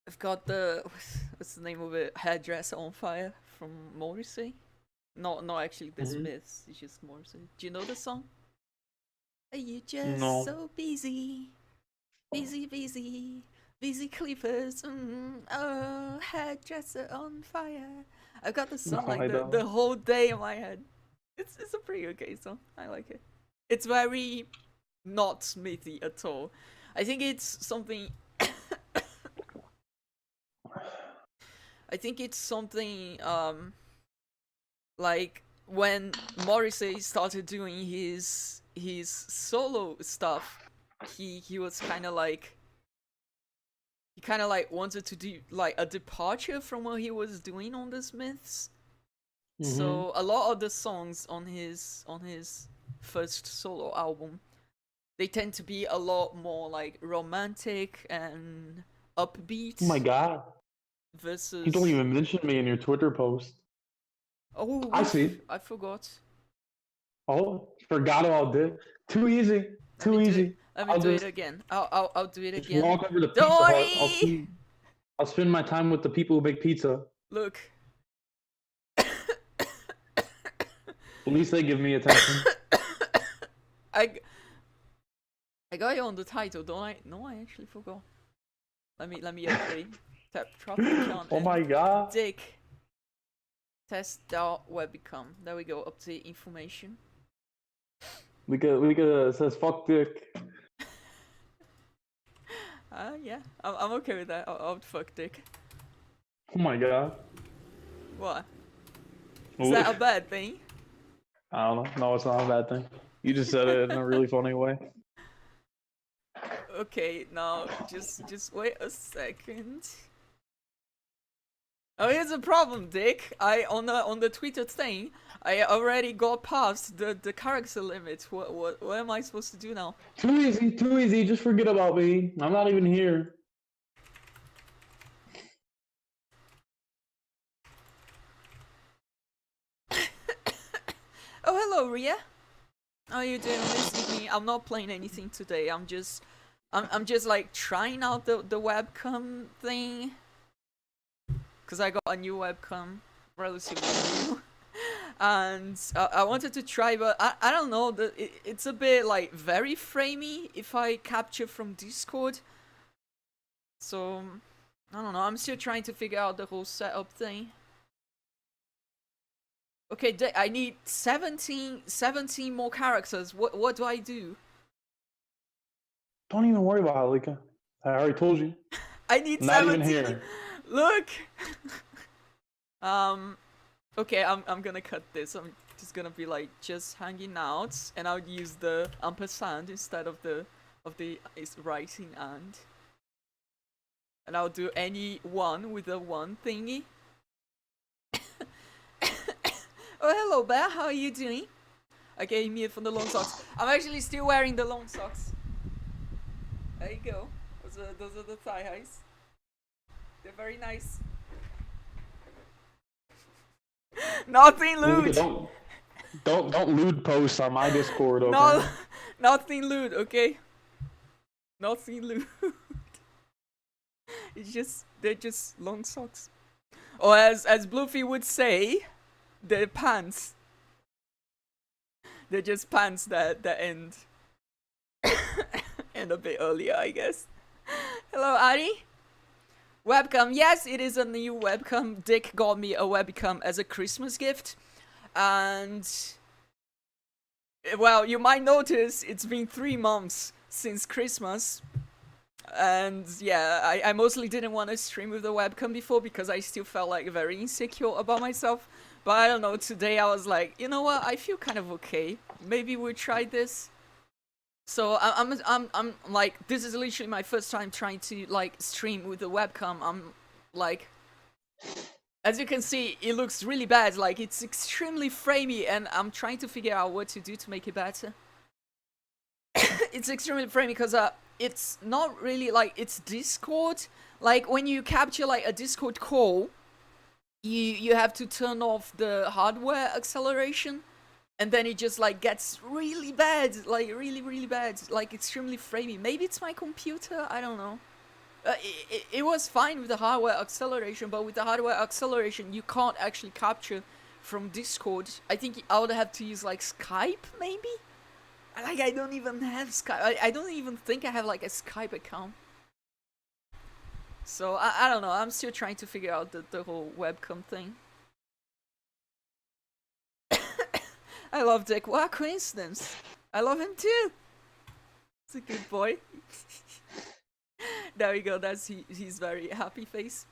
I've got the what's the name of it? Hairdresser on Fire from Morrissey. Not actually the Smiths. It's just Morrissey. Do you know the song? Are you just No. so busy, busy clippers? Oh, hairdresser on fire. I've got the song No, I like don't. the whole day in my head. It's a pretty okay song. I like it. It's very not Smithy at all. I think it's something. I think it's something like when Morrissey started doing his solo stuff, he was kind of like wanted to do like a departure from what he was doing on the Smiths. Mm-hmm. So a lot of the songs on his first solo album, they tend to be a lot more like romantic and upbeat. Oh my god. Versus. You don't even mention me in your Twitter post. Oh, I see. I forgot. Oh, forgot about this. Too easy. Too easy. Let me do it again. I'll do it just again. walk over to Don't Pizza Hut. worry! I'll spend my time with the people who make pizza. Look. At least they give me attention. I got you on the title, don't I? No, I actually forgot. Let me update. Tap trappy-chan. Oh my god. Dick. Test.webcam. There we go. Update information. We could it says fuck dick. Yeah. I'm okay with that. I'll fuck dick. Oh my god. What? Is that a bad thing? I don't know. No, it's not a bad thing. You just said it in a really funny way. Okay, now just wait a second. Oh, here's the problem, Dick. On the Twitter thing, I already got past the character limit. What am I supposed to do now? Too easy. Just forget about me. I'm not even here. Oh, hello, Ria. How are you doing this evening? I'm not playing anything today. I'm just like trying out the webcam thing. Cause I got a new webcam, relatively new. And I wanted to try, but I don't know, it's a bit like very framey if I capture from Discord. So, I don't know, I'm still trying to figure out the whole setup thing. Okay, I need 17 more characters. What do I do? Don't even worry about it, Lika. I already told you. I need not 17. Even here. Look. Okay, I'm gonna cut this. I'm just gonna be like just hanging out, and I'll use the ampersand instead of the writing and I'll do any one with the one thingy. Oh, hello, Bear. How are you doing? Okay, I'm here from the long socks. I'm actually still wearing the long socks. There you go. Those are the thigh highs. They're very nice. Nothing lewd. Don't lewd post on my Discord, okay? No, nothing lewd, okay? Nothing lewd. They're just long socks. Or as Bluffy would say, they're pants. They're just pants that end end a bit earlier, I guess. Hello, Ari. Webcam, yes, it is a new webcam. Dick got me a webcam as a Christmas gift. And, well, you might notice it's been 3 months since Christmas. And yeah, I mostly didn't want to stream with the webcam before because I still felt like very insecure about myself. But I don't know, today I was like, you know what, I feel kind of okay. Maybe we'll try this. So I'm like, this is literally my first time trying to like stream with the webcam. I'm like, as you can see, it looks really bad. Like, it's extremely framey, and I'm trying to figure out what to do to make it better. It's extremely framey because it's not really like, it's Discord. Like, when you capture like a Discord call, you have to turn off the hardware acceleration, and then it just like gets really bad, like really bad, like extremely framey. Maybe it's my computer, I don't know. It was fine with the hardware acceleration, but with the hardware acceleration you can't actually capture from Discord. I think I would have to use like Skype, maybe? Like, I don't even have Skype. I don't even think I have like a Skype account. So I don't know, I'm still trying to figure out the whole webcam thing. I love Dick. What a coincidence. I love him too. He's a good boy. There we go, that's his very happy face.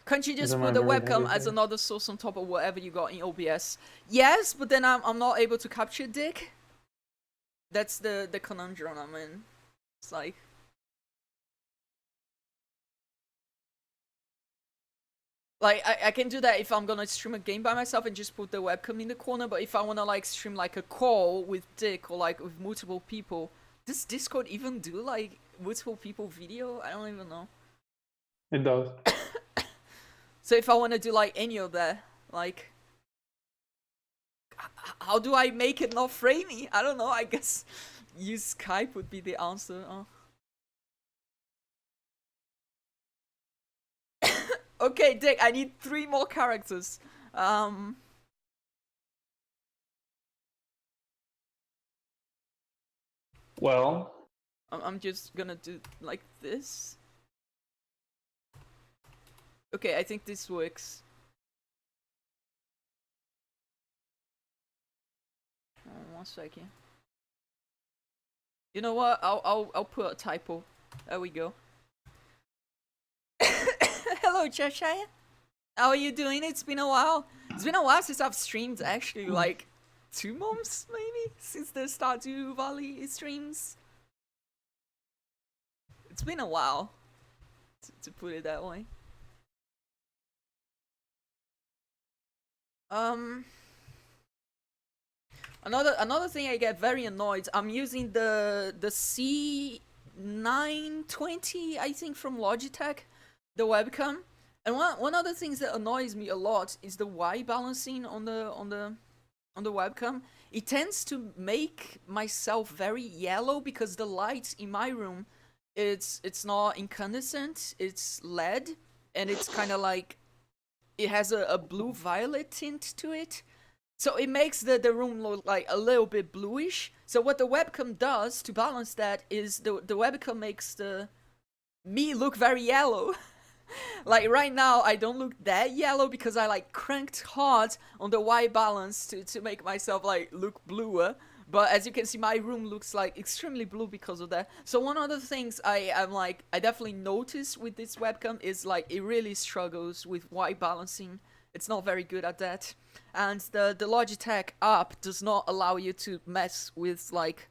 Can't you just put the webcam as another source on top of whatever you got in OBS? Yes, but then I'm not able to capture Dick. That's the conundrum I'm in. It's like... Like, I can do that if I'm gonna stream a game by myself and just put the webcam in the corner, but if I wanna like stream like a call with Dick or like with multiple people, does Discord even do like multiple people video? I don't even know. It does. So if I wanna do like any of that, like... How do I make it not framey? I don't know, I guess use Skype would be the answer. Okay, Dick, I need 3 more characters. Well, I'm just gonna do like this. Okay, I think this works. 1 second. You know what? I'll put a typo. There we go. Hello, Cheshire. How are you doing? It's been a while. It's been a while since I've streamed, actually, like 2 months maybe, since the Stardew Valley streams. It's been a while, to put it that way. Another thing I get very annoyed. I'm using the C920, I think, from Logitech, the webcam. And one of the things that annoys me a lot is the Y balancing on the webcam. It tends to make myself very yellow because the light in my room, it's not incandescent, it's LED, and it's kind of like, it has a blue-violet tint to it. So it makes the room look like a little bit bluish. So what the webcam does to balance that is the webcam makes me look very yellow. Like right now I don't look that yellow because I like cranked hard on the white balance to make myself like look bluer. But as you can see, my room looks like extremely blue because of that. So one of the things I definitely noticed with this webcam is like it really struggles with white balancing. It's not very good at that. And the Logitech app does not allow you to mess with like,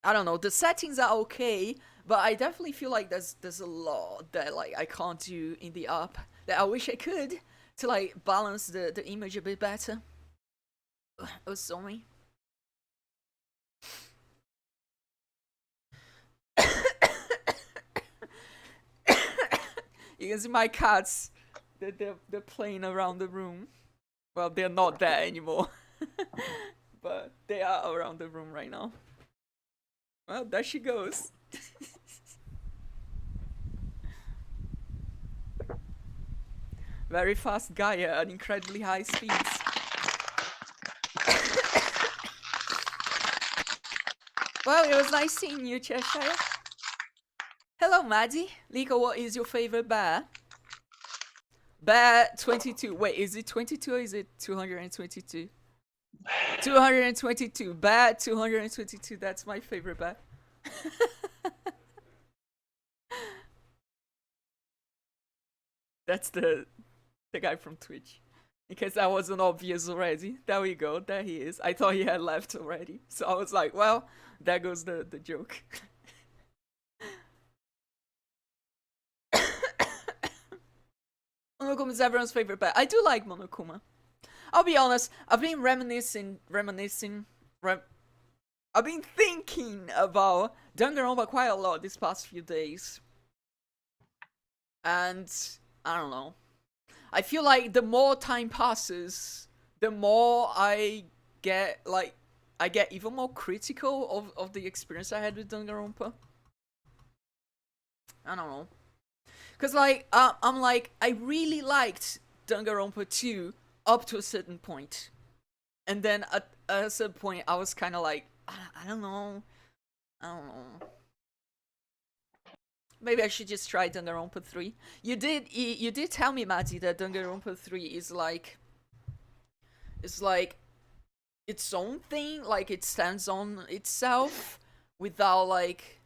I don't know, the settings are okay, but I definitely feel like there's a lot that like I can't do in the app that I wish I could to like balance the image a bit better. Oh, sorry. You can see my cats. They're playing around the room. Well, they're not there anymore. But they are around the room right now. Well, there she goes. Very fast Gaia at incredibly high speeds. Well, it was nice seeing you, Cheshire. Hello, Maddie. Liko, what is your favorite bear? Bear 22. Wait, is it 22 or is it 222? 222. Bear 222. That's my favorite bear. That's the guy from Twitch. In case that wasn't obvious already. There we go. There he is. I thought he had left already. So I was like, well, there goes the joke. Monokuma is everyone's favorite pet. I do like Monokuma. I'll be honest, I've been I've been thinking about Danganronpa quite a lot these past few days. And I don't know. I feel like the more time passes, the more I I get even more critical of the experience I had with Danganronpa. I don't know. Cause like I'm like I really liked Danganronpa 2 up to a certain point. And then at a certain point I was kinda like I don't know. I don't know. Maybe I should just try Danganronpa 3. You did tell me, Matty, that Danganronpa 3 is like it's like its own thing, like it stands on itself without like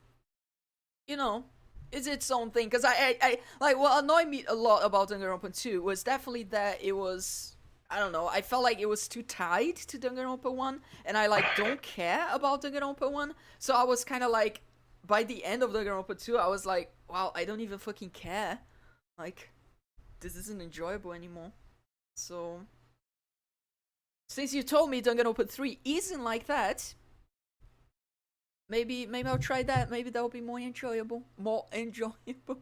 you know, it's its own thing. Cause I like what annoyed me a lot about Danganronpa 2 was definitely that it was I don't know, I felt like it was too tied to Danganronpa 1 and I like don't care about Danganronpa 1. So I was kinda like by the end of Danganronpa 2 I was like, wow, I don't even fucking care. Like this isn't enjoyable anymore. So since you told me Danganronpa 3 isn't like that, maybe I'll try that. Maybe that'll be more enjoyable. More enjoyable.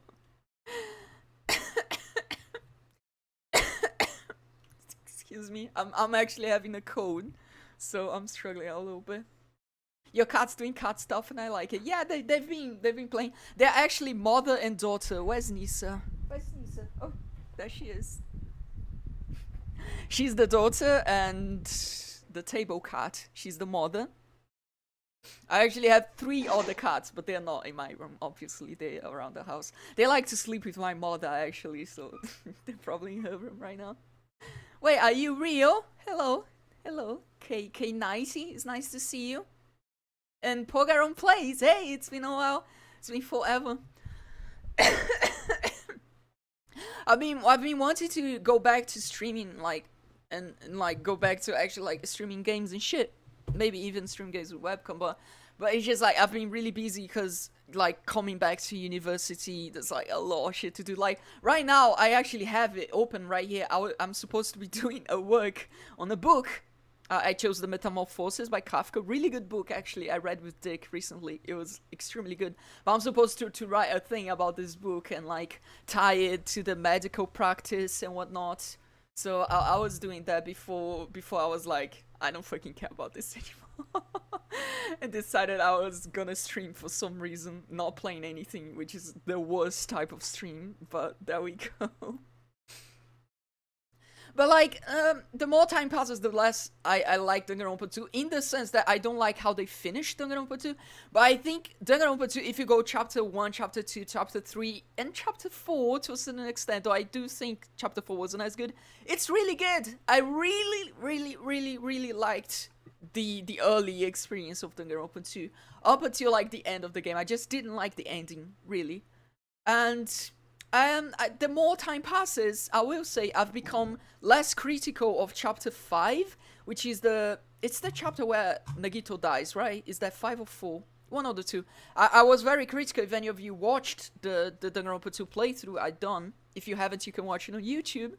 Excuse me. I'm actually having a cold, so I'm struggling a little bit. Your cat's doing cat stuff and I like it. Yeah, they've been playing. They're actually mother and daughter. Where's Nisa? Where's Nisa? Oh, there she is. She's the daughter and the table cat. She's the mother. I actually have 3 other cats, but they're not in my room. Obviously, they're around the house. They like to sleep with my mother, actually, so they're probably in her room right now. Wait, are you real? Hello, hello, K90. It's nice to see you. And Pogaron plays. Hey, it's been a while. It's been forever. I've been wanting to go back to streaming, like, and like go back to actually like streaming games and shit. Maybe even stream games with webcam, but it's just like I've been really busy because like coming back to university, there's like a lot of shit to do. Like right now, I actually have it open right here. I'm supposed to be doing a work on a book. I chose The Metamorphosis by Kafka. Really good book, actually. I read with Dick recently. It was extremely good. But I'm supposed to write a thing about this book and like tie it to the medical practice and whatnot. So I was doing that before I was like, I don't fucking care about this anymore. And decided I was gonna stream for some reason, not playing anything, which is the worst type of stream, but there we go. But like, the more time passes, the less I like Danganronpa 2, in the sense that I don't like how they finished Danganronpa 2. But I think Danganronpa 2, if you go chapter 1, chapter 2, chapter 3, and chapter 4 to a certain extent, though I do think chapter 4 wasn't as good, it's really good. I really liked the early experience of Danganronpa 2 up until like the end of the game. I just didn't like the ending, really. And the more time passes, I will say I've become less critical of chapter 5, which is it's the chapter where Nagito dies, right? Is that 5 or 4? One of the two. I was very critical. If any of you watched the Danganronpa 2 playthrough I done, if you haven't, you can watch it on YouTube.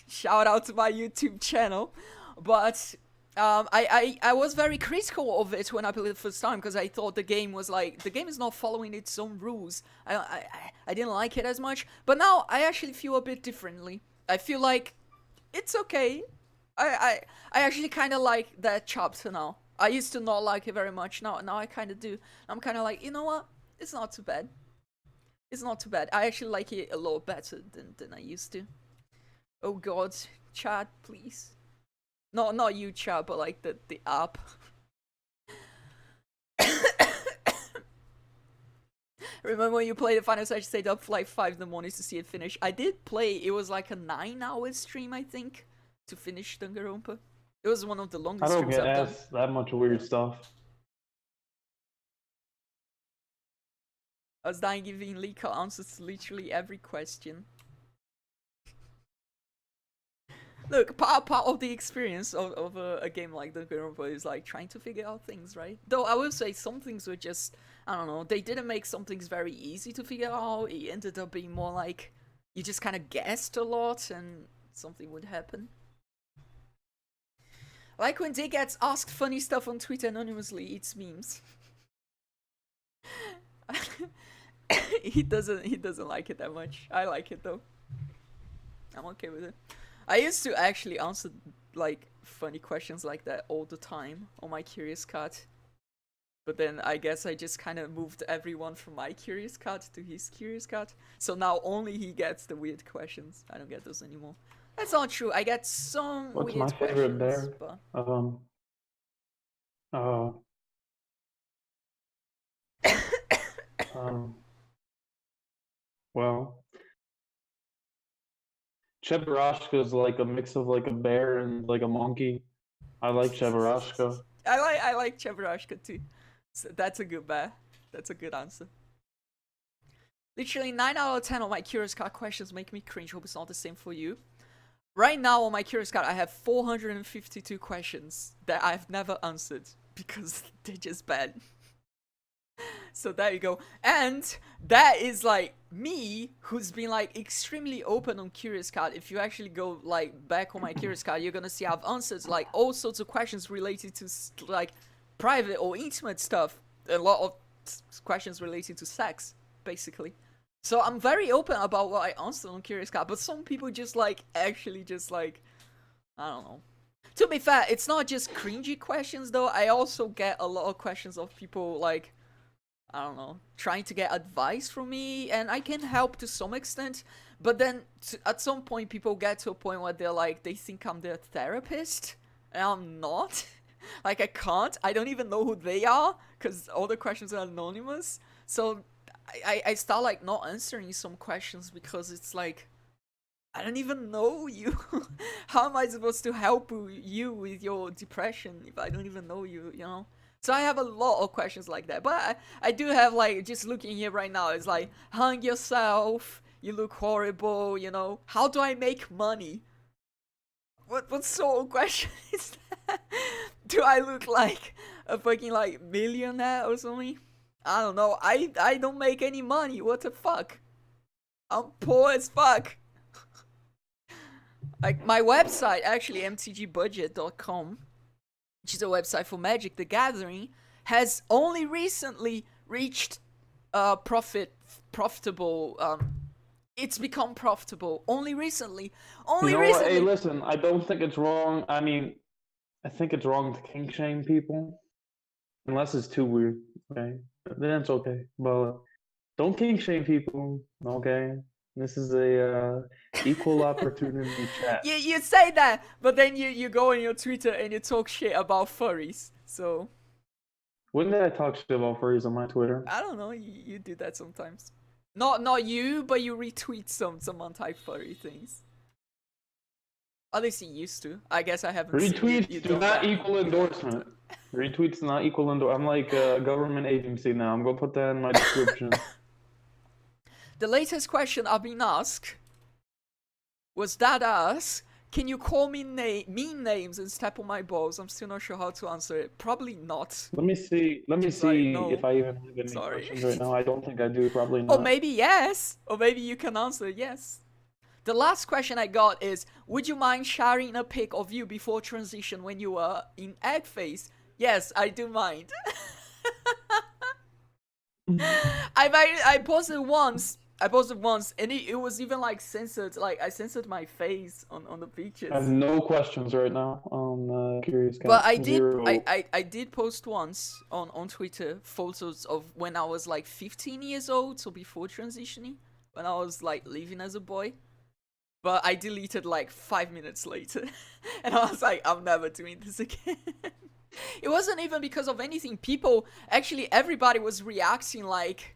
Shout out to my YouTube channel. But I was very critical of it when I played it the first time because I thought the game is not following its own rules. I didn't like it as much, but now I actually feel a bit differently. I feel like it's okay. I actually kind of like that chapter now. I used to not like it very much. Now I kind of do. I'm kind of like, you know what? It's not too bad. It's not too bad. I actually like it a lot better than I used to. Oh God, chat, please. Not you, chat, but like the app. Remember when you played the Final Fantasy, stayed up for like 5 in the morning to see it finish? I did play. It was like a 9-hour stream, I think, to finish Danganronpa. It was one of the longest I don't streams get I've done. asked that much weird stuff. I was dying giving Lika answers to literally every question. Look, part of the experience of a game like Danganronpa is like trying to figure out things, right? Though I will say some things were just, I don't know, they didn't make some things very easy to figure out. It ended up being more like you just kind of guessed a lot and something would happen. Like when Dick gets asked funny stuff on Twitter anonymously, it's memes. He doesn't like it that much. I like it though. I'm okay with it. I used to actually answer like funny questions like that all the time on my Curious Cat. But then I guess I just kind of moved everyone from my Curious Cat to his Curious Cat. So now only he gets the weird questions. I don't get those anymore. That's not true. I get some What's weird my favorite questions, bear? but Uh, um, well, Cheburashka is like a mix of like a bear and like a monkey. I like Cheburashka. I like Chevrashka too. So that's a good bet. That's a good answer. Literally 9 out of 10 of my Curious Cat questions make me cringe. Hope it's not the same for you. Right now on my Curious Cat, I have 452 questions that I've never answered because they're just bad. So there you go. And that is like me, who's been like extremely open on Curious Cat. If you actually go like back on my Curious Cat, you're gonna see I've answered like all sorts of questions related to like private or intimate stuff. A lot of questions related to sex, basically. So I'm very open about what I answered on Curious Cat. But some people just like actually just like, I don't know. To be fair, it's not just cringy questions though. I also get a lot of questions of people like, I don't know, trying to get advice from me, and I can help to some extent. But then at some point, people get to a point where they're like, they think I'm their therapist, and I'm not. Like, I can't. I don't even know who they are, because all the questions are anonymous. So I start like not answering some questions because it's like, I don't even know you. How am I supposed to help you with your depression if I don't even know you, you know? So I have a lot of questions like that. But I do have like, just looking here right now, it's like, hang yourself, you look horrible, you know? How do I make money? What sort of question is that? Do I look like a fucking like millionaire or something? I don't know. I don't make any money. What the fuck? I'm poor as fuck. Like my website, actually mtgbudget.com, which is a website for Magic the Gathering, has only recently reached profitable it's become profitable only recently. Only You know what? recently. Hey, listen, I don't think it's wrong. I mean, I think it's wrong to kink shame people, unless it's too weird. Okay, then it's okay. But don't kink shame people. Okay, this is a equal opportunity chat. You say that, but then you go on your Twitter and you talk shit about furries. So When did I talk shit about furries on my Twitter? I don't know, you do that sometimes. Not you, but you retweet some anti-furry things. At least you used to. I guess I haven't seen Retweets you do done not that. equal endorsement. Retweets not equal endorsement. I'm like a government agency now. I'm gonna put that in my description. The latest question I've been asked was that us. Can you call me mean names and step on my balls? I'm still not sure how to answer it. Probably not. Let me see. Let me Just like, see no. if I even have any Sorry. questions right now. I don't think I do. Probably Or not. maybe yes. Or maybe you can answer yes. The last question I got is, would you mind sharing a pic of you before transition when you were in egg phase? Yes, I do mind. I posted once. And it was even like censored. Like I censored my face on the pictures. I have no questions right now on Curious Cat. But I did. Zero. I did post once on Twitter photos of when I was like 15 years old, so before transitioning, when I was like living as a boy. But I deleted like 5 minutes later, and I was like, I'm never doing this again. It wasn't even because of anything. People, actually, everybody was reacting like,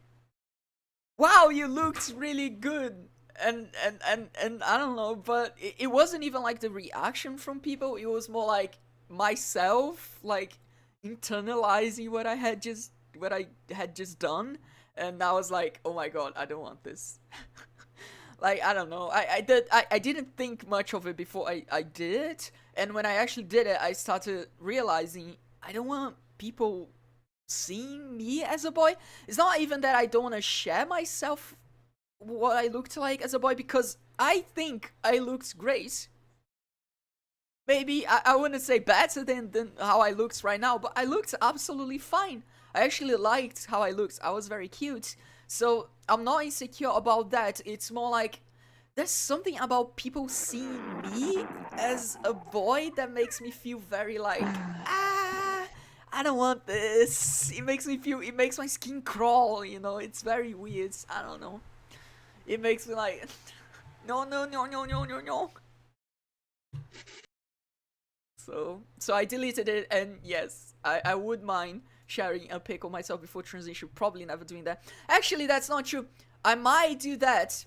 wow, you looked really good. And I don't know, but it wasn't even like the reaction from people. It was more like myself, like internalizing what I had just done. And I was like, oh my god, I don't want this. Like, I don't know. I didn't think much of it before I did it. And when I actually did it, I started realizing I don't want people seeing me as a boy. It's not even that I don't want to share myself, what I looked like as a boy, because I think I looked great. Maybe I wouldn't say better than how I looked right now, but I looked absolutely fine. I actually liked how I looked. I was very cute. So I'm not insecure about that. It's more like there's something about people seeing me as a boy that makes me feel very like, I don't want this. It makes my skin crawl, you know, it's very weird. I don't know. It makes me like, no, no, no, no, no, no, no. So I deleted it, and yes, I would mind sharing a pic of myself before transition. Probably never doing that. Actually, that's not true. I might do that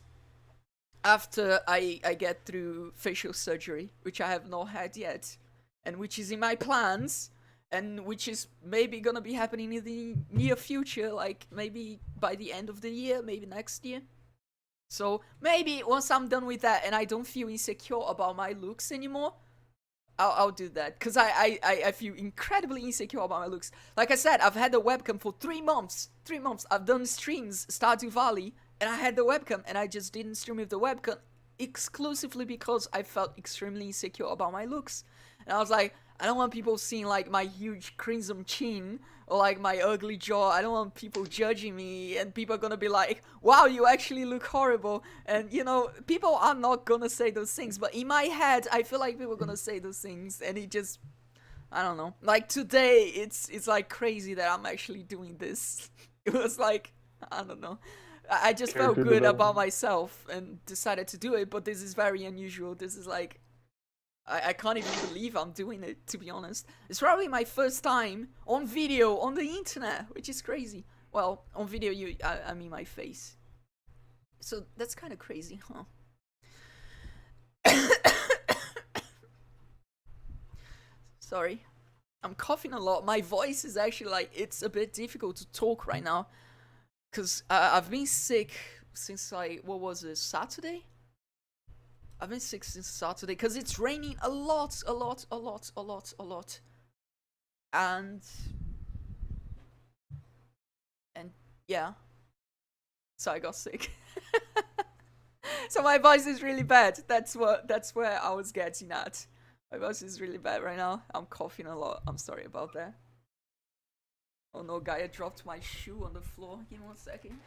after I get through facial surgery, which I have not had yet, and which is in my plans, and which is maybe gonna be happening in the near future, like maybe by the end of the year, maybe next year. So maybe once I'm done with that and I don't feel insecure about my looks anymore, I'll do that, because I feel incredibly insecure about my looks. Like I said, I've had the webcam for 3 months. 3 months. I've done streams, Stardew Valley, and I had the webcam, and I just didn't stream with the webcam exclusively because I felt extremely insecure about my looks. And I was like, I don't want people seeing like my huge crimson chin or like my ugly jaw. I don't want people judging me, and people are gonna be like, wow, you actually look horrible. And you know, people are not gonna say those things, but in my head I feel like people are gonna say those things, and it just, I don't know, like today it's like crazy that I'm actually doing this. It was like, I don't know, I just felt good about myself and decided to do it, but this is very unusual. This is like, I can't even believe I'm doing it, to be honest. It's probably my first time on video on the internet, which is crazy. Well, on video, I mean my face. So that's kind of crazy, huh? Sorry. I'm coughing a lot. My voice is actually like, it's a bit difficult to talk right now. Because I've been sick since like, what was it, Saturday? I've been sick since Saturday because it's raining a lot. And yeah, so I got sick. So my voice is really bad. That's where I was getting at. My voice is really bad right now. I'm coughing a lot. I'm sorry about that. Oh no, guy, I dropped my shoe on the floor. Give me 1 second.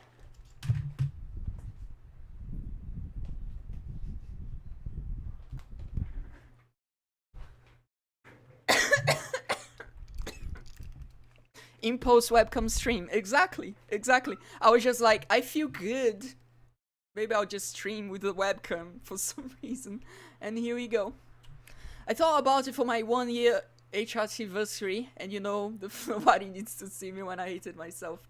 Impulse webcam stream. Exactly. I was just like, I feel good. Maybe I'll just stream with the webcam for some reason. And here we go. I thought about it for my 1 year HRT anniversary, and you know, nobody needs to see me when I hated myself.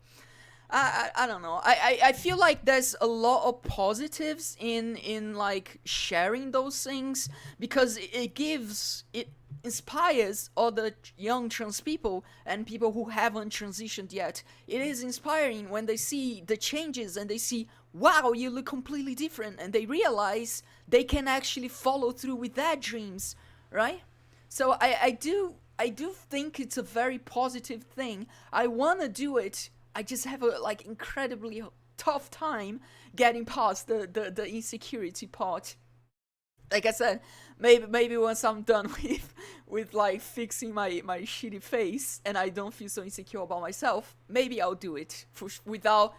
I don't know. I feel like there's a lot of positives in like sharing those things, because it inspires other young trans people and people who haven't transitioned yet. It is inspiring when they see the changes and they see, wow, you look completely different, and they realize they can actually follow through with their dreams, right? So I do think it's a very positive thing. I want to do it. I just have a like incredibly tough time getting past the insecurity part. Like I said, maybe once I'm done with like fixing my shitty face and I don't feel so insecure about myself, maybe I'll do it without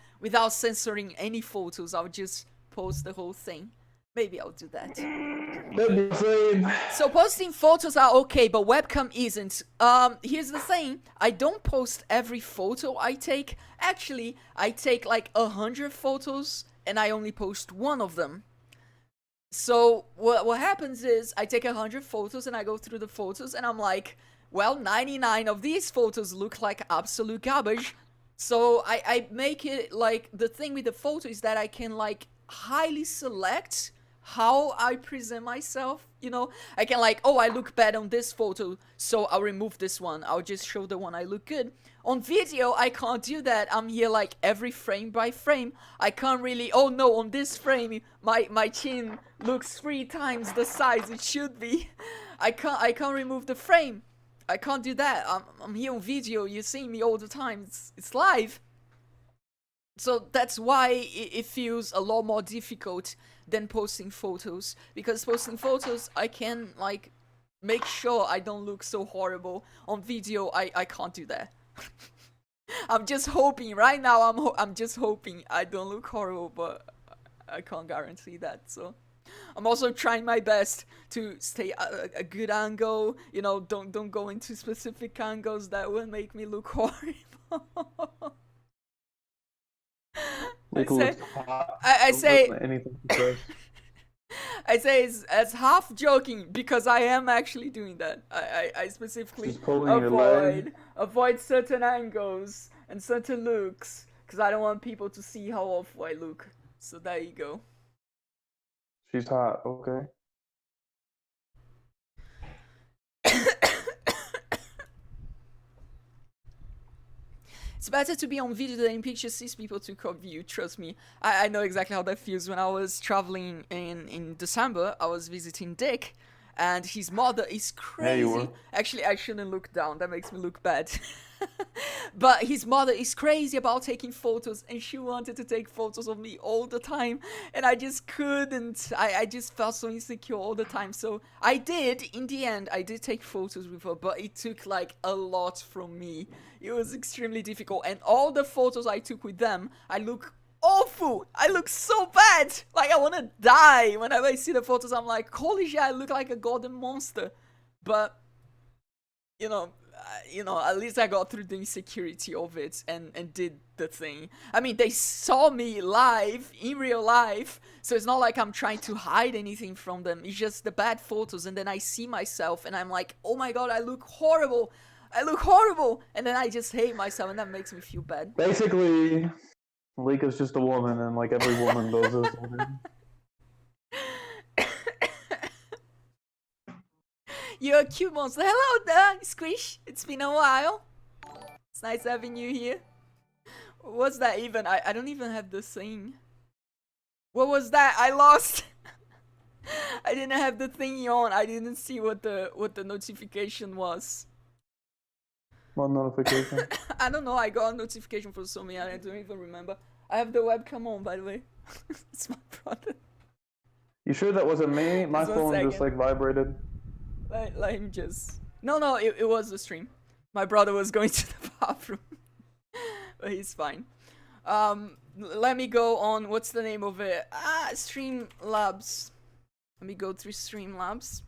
censoring any photos. I'll just post the whole thing. Maybe I'll do that. So posting photos are okay, but webcam isn't. Here's the thing. I don't post every photo I take. Actually, I take like 100 photos and I only post one of them. So what happens is I take 100 photos and I go through the photos and I'm like, well, 99 of these photos look like absolute garbage. So I make it like, the thing with the photo is that I can like highly select how I present myself, you know. I can like, oh, I look bad on this photo, so I'll remove this one. I'll just show the one I look good. On video, I can't do that. I'm here like every frame by frame. I can't really, oh no, on this frame, my chin looks 3 times the size it should be. I can't remove the frame. I can't do that. I'm here on video. You see me all the time. It's live. So that's why it feels a lot more difficult than posting photos, because posting photos I can like make sure I don't look so horrible. On video I can't do that. I'm just hoping right now, I'm just hoping I don't look horrible, but I can't guarantee that. So I'm also trying my best to stay a good angle. You know, don't go into specific angles that will make me look horrible. I Like say, looks hot. I Don't say, listen to anything he says. I say it's as half joking because I am actually doing that. I specifically She's pulling your leg. avoid certain angles and certain looks because I don't want people to see how awful I look. So there you go. She's hot. Okay. It's better to be on video than in pictures since people took of you, trust me. I know exactly how that feels. When I was traveling in December, I was visiting Dick, and his mother is Yeah, you crazy. were. Actually, I shouldn't look down, that makes me look bad. But his mother is crazy about taking photos, and she wanted to take photos of me all the time, and I just couldn't. I just felt so insecure all the time. So I did, in the end, I did take photos with her, but it took like a lot from me. It was extremely difficult, and all the photos I took with them, I look awful. I look so bad. Like I want to die. Whenever I see the photos, I'm like, holy shit, I look like a golden monster. But you know, at least I got through the insecurity of it and did the thing. I mean, they saw me live in real life, so it's not like I'm trying to hide anything from them. It's just the bad photos, and then I see myself, and I'm like, oh my god, I look horrible. I look horrible, and then I just hate myself, and that makes me feel bad. Basically, Malika's just a woman, and like every woman does this. You're a cute monster. Hello there, Squish. It's been a while. It's nice having you here. What's that even? I don't even have the thing. What was that? I lost. I didn't have the thingy on. I didn't see what the notification was. What notification? I don't know. I got a notification for something. I don't even remember. I have the webcam on, by the way. It's my brother. You sure that wasn't me? My Just 1 phone just second. like vibrated. Let him just. No, it was the stream. My brother was going to the bathroom, but he's fine. Let me go on. What's the name of it? Streamlabs. Let me go through Streamlabs.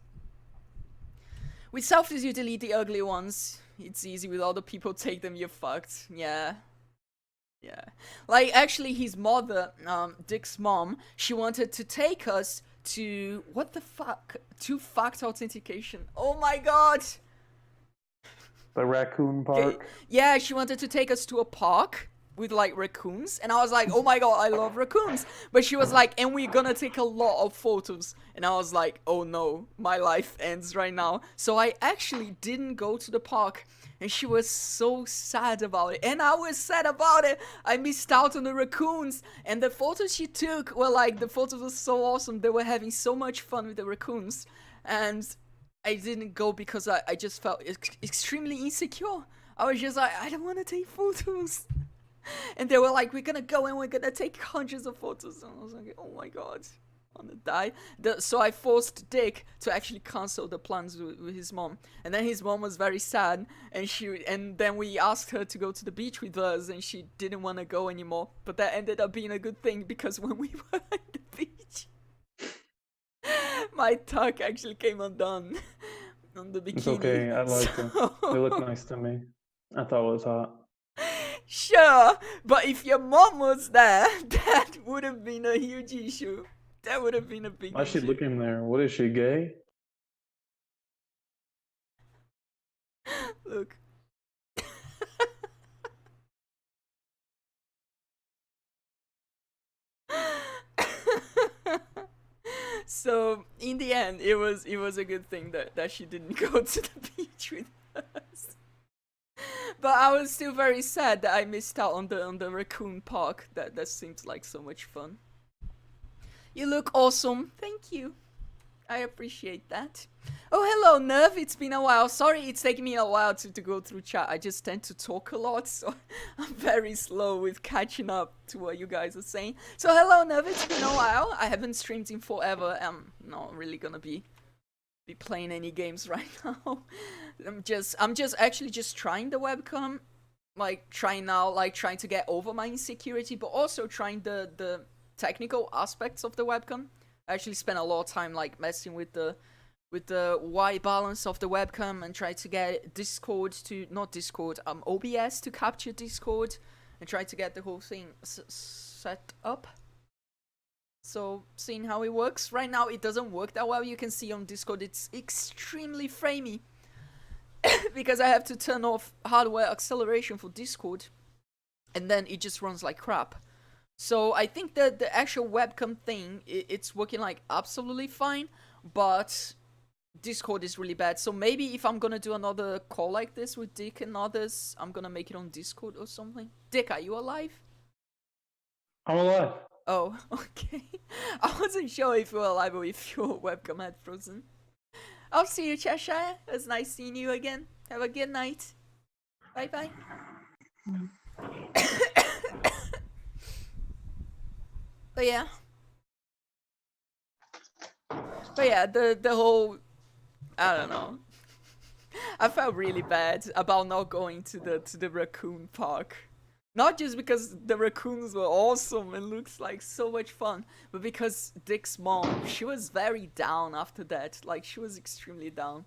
With selfies, you delete the ugly ones. It's easy. With other people, take them. You're fucked. Yeah. Like actually, his mother, Dick's mom, she wanted to take us to what the fuck? Two-factor authentication. Oh my god. The raccoon park. Yeah, she wanted to take us to a park with like raccoons, and I was like, oh my god, I love raccoons. But she was like, and we're gonna take a lot of photos, and I was like, oh no, my life ends right now. So I actually didn't go to the park, and she was so sad about it, and I was sad about it. I missed out on the raccoons, and the photos she took were like, the photos were so awesome. They were having so much fun with the raccoons, and I didn't go because I just felt extremely insecure. I was just like, I don't want to take photos. And they were like, we're gonna go and we're gonna take hundreds of photos. And I was like, oh my god, I wanna die. So I forced Dick to actually cancel the plans with his mom. And then his mom was very sad, and then we asked her to go to the beach with us, and she didn't want to go anymore. But that ended up being a good thing, because when we were at the beach, my tuck actually came undone on the bikini. It's okay, I like it. They look nice to me. I thought it was hot. Sure, but if your mom was there, that would have been a huge issue. That would have been a big Why is she issue. looking there? What is she, gay? Look. So in the end, it was a good thing that she didn't go to the beach with us. But I was still very sad that I missed out on the raccoon park. That seems like so much fun. You look awesome. Thank you. I appreciate that. Oh, hello, Nerv. It's been a while. Sorry, it's taking me a while to go through chat. I just tend to talk a lot, so I'm very slow with catching up to what you guys are saying. So, hello, Nerv. It's been a while. I haven't streamed in forever. I'm not really gonna be playing any games right now. I'm just actually just trying the webcam, like trying to get over my insecurity, but also trying the technical aspects of the webcam. I actually spent a lot of time like messing with the white balance of the webcam and try to get Discord to not Discord OBS to capture Discord and try to get the whole thing set up. So seeing how it works right now, it doesn't work that well. You can see on Discord it's extremely framey because I have to turn off hardware acceleration for Discord and then it just runs like crap. So I think that the actual webcam thing, it's working like absolutely fine, but Discord is really bad. So maybe if I'm gonna do another call like this with Dick and others, I'm gonna make it on Discord or something. Dick, are you alive? I'm alive. Oh, okay. I wasn't sure if you were alive or if your webcam had frozen. I'll see you, Cheshire. It was nice seeing you again. Have a good night. Bye bye. But yeah. The whole, I don't know. I felt really bad about not going to the raccoon park. Not just because the raccoons were awesome and looks like so much fun, but because Dick's mom, she was very down after that. Like, she was extremely down.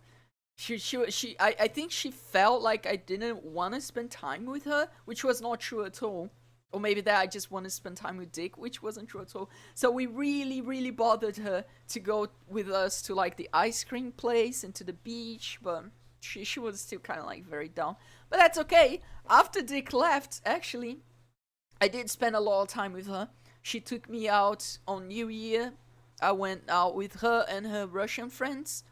I think she felt like I didn't want to spend time with her, which was not true at all. Or maybe that I just want to spend time with Dick, which wasn't true at all. So we really, really bothered her to go with us to like the ice cream place and to the beach, but she was still kind of like very down. But that's okay. After Dick left, actually, I did spend a lot of time with her. She took me out on New Year. I went out with her and her Russian friends.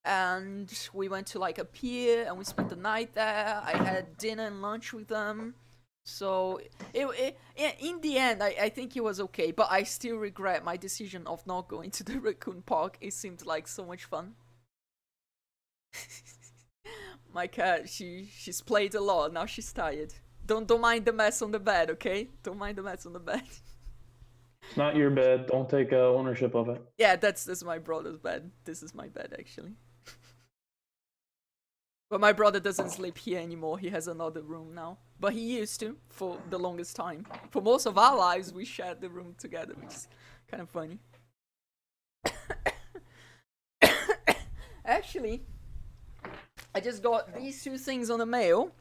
And we went to like a pier and we spent the night there. I had dinner and lunch with them. So, in the end, I think it was okay. But I still regret my decision of not going to the raccoon park. It seemed like so much fun. My cat, she's played a lot. Now she's tired. Don't mind the mess on the bed, okay? Don't mind the mess on the bed. It's not your bed. Don't take ownership of it. Yeah, that's my brother's bed. This is my bed, actually. But my brother doesn't sleep here anymore. He has another room now. But he used to for the longest time. For most of our lives, we shared the room together, which is kind of funny. Actually, I just got these two things on the mail,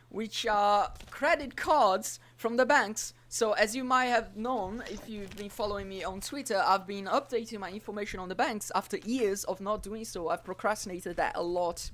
which are credit cards from the banks. So as you might have known, if you've been following me on Twitter, I've been updating my information on the banks after years of not doing so. I've procrastinated that a lot.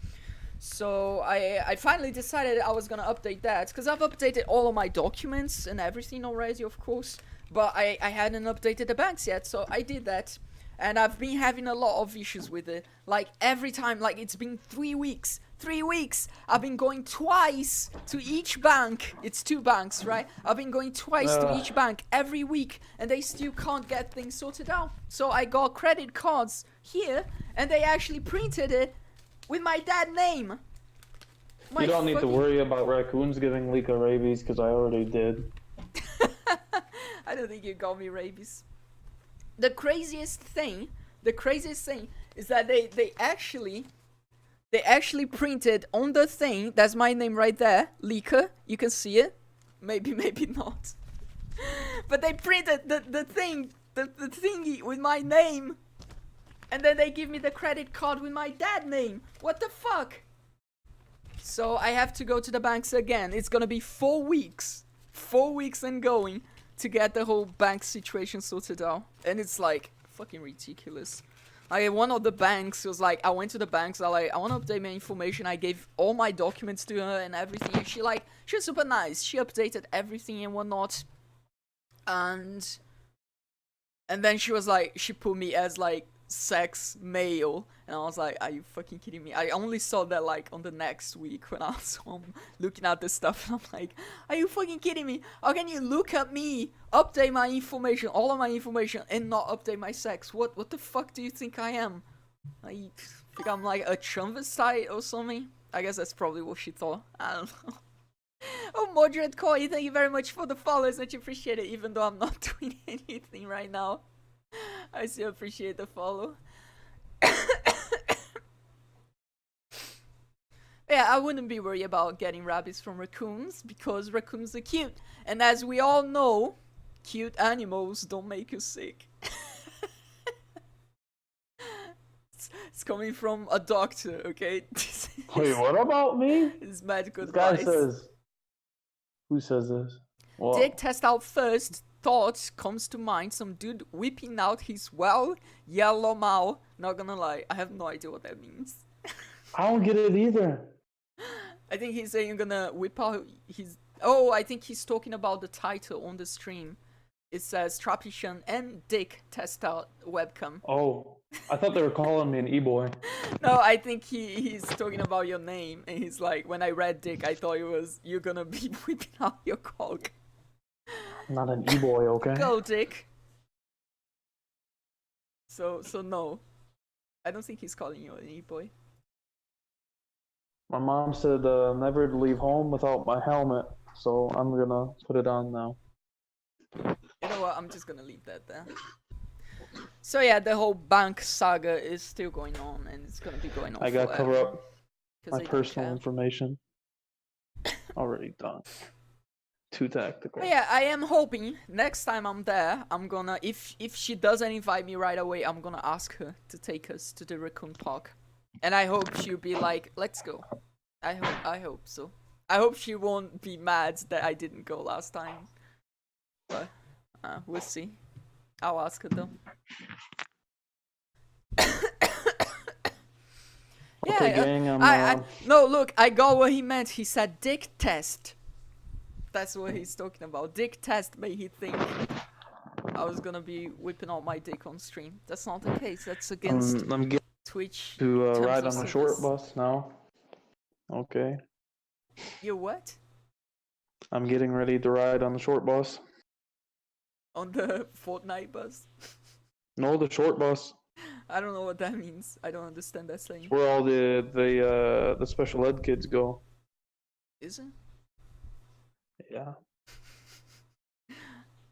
So I finally decided I was gonna update that, because I've updated all of my documents and everything already, of course, but I hadn't updated the banks yet, so I did that. And I've been having a lot of issues with it. Like, every time, like, it's been 3 weeks. 3 weeks! I've been going twice to each bank. It's 2 banks, right? I've been going twice to each bank every week, and they still can't get things sorted out. So I got credit cards here, and they actually printed it with my dad's name. You don't need to worry about raccoons giving Lika rabies, because I already did. I don't think you got me rabies. The craziest thing is that they actually printed on the thing, that's my name right there, Lika, you can see it, maybe not, but they printed the thingy with my name, and then they give me the credit card with my dad's name. What the fuck? So I have to go to the banks again. It's gonna be 4 weeks and going to get the whole bank situation sorted out. And it's like fucking ridiculous. Like, one of the banks was like, I went to the banks, I want to update my information. I gave all my documents to her and everything. And she was super nice. She updated everything and whatnot. And then she was like, she put me as like sex male, and I was like, are you fucking kidding me? I only saw that like on the next week when I was home looking at this stuff, and I'm like, are you fucking kidding me? How can you look at me, update my information, all of my information, and not update my sex? What the fuck do you think I am? I think I'm like a transvestite or something? I guess that's probably what she thought. I don't know. Oh, Moderate Koi, thank you very much for the follows, much appreciate it, even though I'm not doing anything right now. I still appreciate the follow. Yeah, I wouldn't be worried about getting rabies from raccoons, because raccoons are cute. And as we all know, cute animals don't make you sick. It's coming from a doctor, okay? Wait, what about me? It's medical This guy advice. says. Who says this? Well, Dick test out first. Thought comes to mind. Some dude whipping out his yellow mouth. Not gonna lie, I have no idea what that means. I don't get it either. I think he's saying gonna whip out his. Oh, I think he's talking about the title on the stream. It says trappy-chan and Dick test out webcam. Oh, I thought they were calling me an e-boy. No, I think he's talking about your name, and he's like, when I read Dick, I thought it was you're gonna be whipping out your cock. I'm not an e-boy, okay? Go, Dick. So no, I don't think he's calling you an e-boy. My mom said never to leave home without my helmet, so I'm gonna put it on now. You know what? I'm just gonna leave that there. So yeah, the whole bank saga is still going on, and it's gonna be going on. I gotta cover up my they don't personal care. information. Already done. Too tactical. But yeah, I am hoping next time I'm there, I'm gonna if she doesn't invite me right away, I'm gonna ask her to take us to the raccoon park, and I hope she'll be like, "Let's go." I hope so. I hope she won't be mad that I didn't go last time. But we'll see. I'll ask her though. Yeah, Okay, gang, no, look, I got what he meant. He said dick test. That's what he's talking about. Dick test made he think I was gonna be whipping out my dick on stream. That's not the case. That's against I'm getting Twitch. to terms ride of on the short service. bus now. Okay. You what? I'm getting ready to ride on the short bus. On the Fortnite bus? No, the short bus. I don't know what that means. I don't understand that saying. Where all the special ed kids go. Is it? Yeah.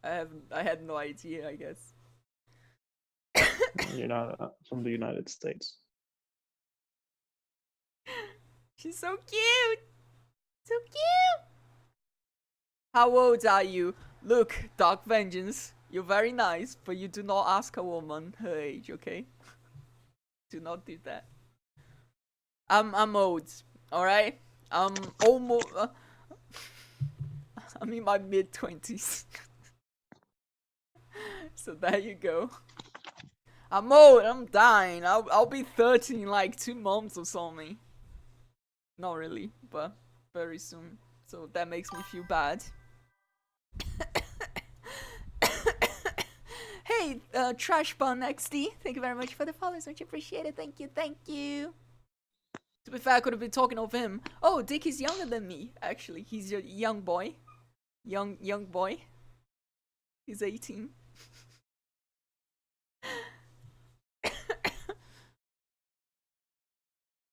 I had no idea, I guess. You're not from the United States. She's so cute! So cute! How old are you? Look, Dark Vengeance, you're very nice, but you do not ask a woman her age, okay? Do not do that. I'm old, alright? I'm almost... I'm in my mid-20s. So there you go. I'm old, I'm dying. I'll be 30 in like 2 months or something. Not really, but very soon. So that makes me feel bad. Hey, Trash Bun XD, thank you very much for the follows. Much appreciated. Thank you, thank you. To be fair, I could have been talking of him. Oh, Dick is younger than me. Actually, he's a young boy. Young boy. He's 18.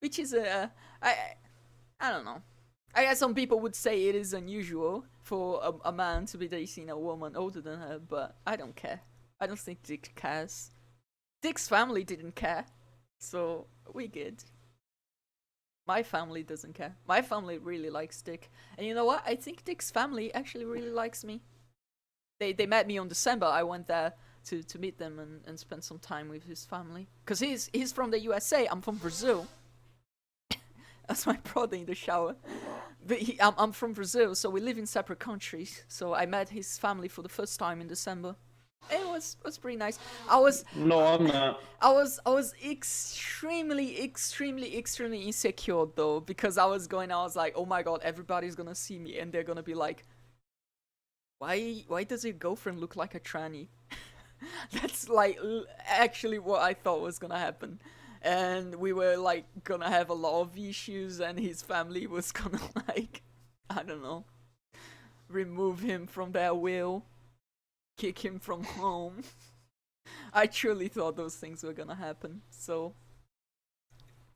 Which is I don't know. I guess some people would say it is unusual for a man to be dating a woman older than her, but I don't care. I don't think Dick cares. Dick's family didn't care, so we good. My family doesn't care. My family really likes Dick. And you know what? I think Dick's family actually really likes me. They met me on December. I went there to meet them and spend some time with his family. Because he's from the USA. I'm from Brazil. That's my brother in the shower. But I'm from Brazil, so we live in separate countries. So I met his family for the first time in December. It was pretty nice. No, I'm not. I was extremely insecure though, because I was like, oh my god, everybody's gonna see me and they're gonna be like, why does your girlfriend look like a tranny? That's like actually what I thought was gonna happen. And we were like gonna have a lot of issues, and his family was gonna like, I don't know, remove him from their will, kick him from home. I truly thought those things were gonna happen, so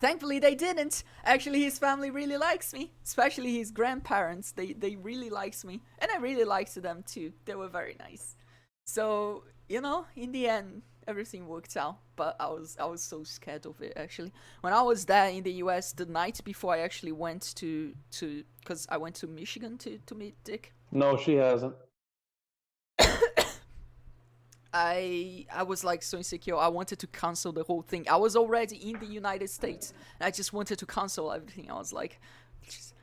thankfully they didn't. Actually, his family really likes me, especially his grandparents. They really likes me, and I really liked them too. They were very nice. So, you know, in the end, everything worked out, but I was so scared of it actually. When I was there in the US, the night before I actually went to because I went to Michigan to meet Dick. No, she hasn't. I was like so insecure. I wanted to cancel the whole thing. I was already in the United States, and I just wanted to cancel everything. I was like, just,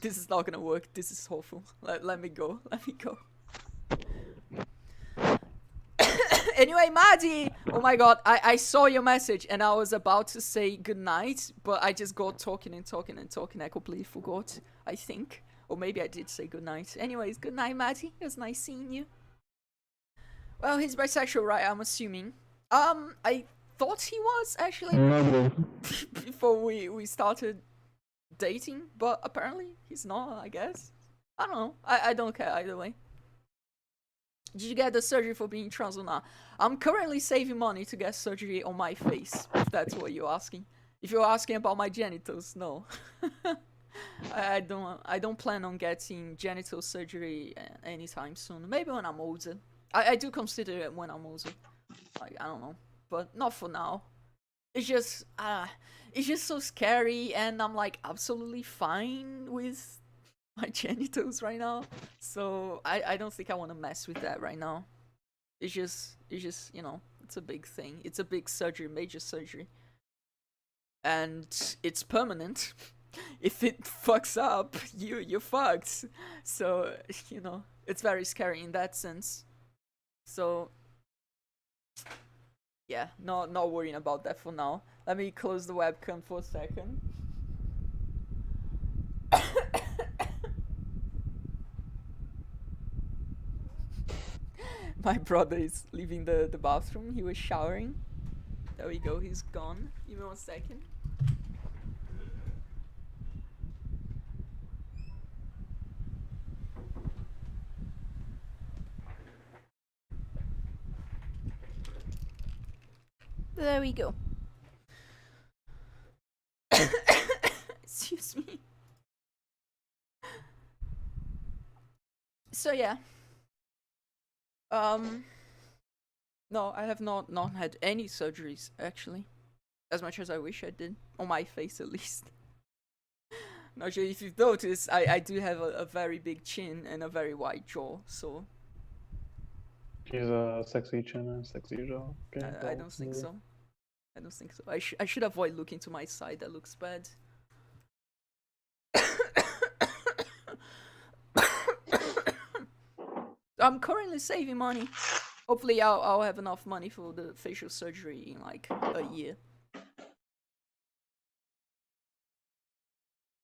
this is not gonna work. This is awful. Let me go. Let me go. Anyway, Maddie! Oh my god, I saw your message and I was about to say goodnight, but I just got talking and talking and talking. I completely forgot, I think. Or maybe I did say goodnight. Anyways, good night, Maddie. It was nice seeing you. Well, he's bisexual, right? I'm assuming. I thought he was, actually, before we started dating, but apparently he's not, I guess. I don't know. I don't care either way. Did you get the surgery for being trans or not? I'm currently saving money to get surgery on my face, if that's what you're asking. If you're asking about my genitals, no. I don't plan on getting genital surgery anytime soon. Maybe when I'm older. I do consider it when I'm older. Like, I don't know. But not for now. It's just so scary, and I'm like absolutely fine with my genitals right now, so I don't think I want to mess with that right now. It's just you know, it's a big thing. It's a big surgery, major surgery, and it's permanent. If it fucks up, you're fucked. So you know, it's very scary in that sense. So yeah, not worrying about that for now. Let me close the webcam for a second. My brother is leaving the bathroom. He was showering. There we go, he's gone. Give me 1 second. There we go. Excuse me. So yeah. No, I have not had any surgeries, actually. As much as I wish I did. On my face, at least. Not sure if you've noticed, I do have a very big chin and a very wide jaw, so... She's a sexy chin and a sexy jaw. Okay, I don't think so. I don't think so. I should avoid looking to my side, that looks bad. I'm currently saving money. Hopefully I'll have enough money for the facial surgery in like a year.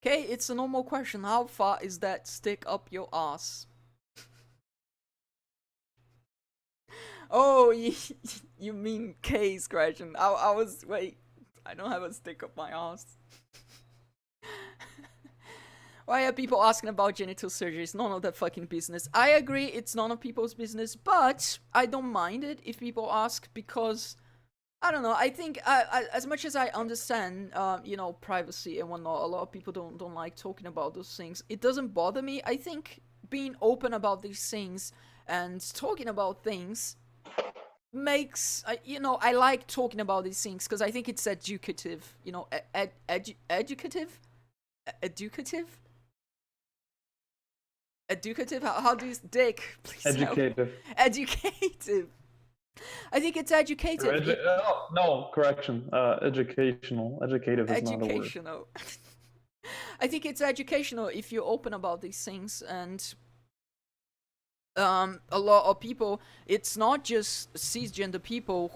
Okay, it's a normal question. How far is that stick up your ass? Oh, you mean K's question. I was, wait, I don't have a stick up my ass. Why are people asking about genital surgery? It's none of their fucking business. I agree, it's none of people's business, but I don't mind it if people ask, because I don't know. I think as much as I understand, you know, privacy and whatnot, a lot of people don't like talking about those things. It doesn't bother me. I think being open about these things and talking about things makes, you know, I like talking about these things because I think it's educative. You know, educative. Educative? How do you... Dick, please educative. Help. Educative. I think it's educative. No, correction. Educational. Educative is not a word. Educational. I think it's educational if you're open about these things, and a lot of people, it's not just cisgender people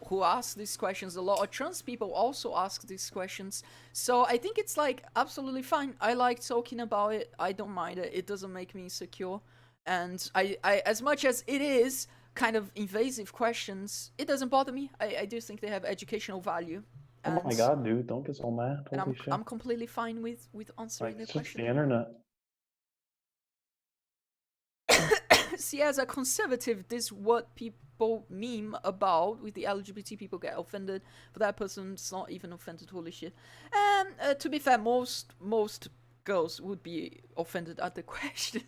who ask these questions, a lot of trans people also ask these questions. So I think it's like absolutely fine. I like talking about it. I don't mind it. It doesn't make me insecure. And I as much as it is kind of invasive questions, it doesn't bother me. I do think they have educational value. Oh my god, dude, don't get so mad. And I'm completely fine with answering the question. It's just the internet. See, as a conservative, this is what people meme about with the LGBT people get offended. For that person's not even offended, holy shit. And to be fair, most girls would be offended at the question.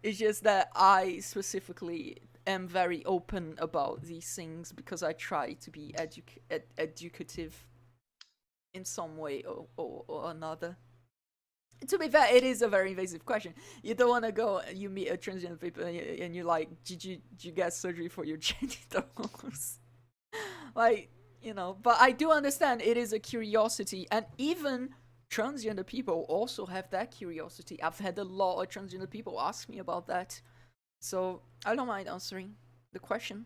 It's just that I specifically am very open about these things because I try to be educative in some way or another. To be fair, it is a very invasive question. You don't want to go. You meet a transgender people, and you're like, did you get surgery for your genitals? Like, But I do understand it is a curiosity, and even transgender people also have that curiosity. I've had a lot of transgender people ask me about that, so I don't mind answering the question.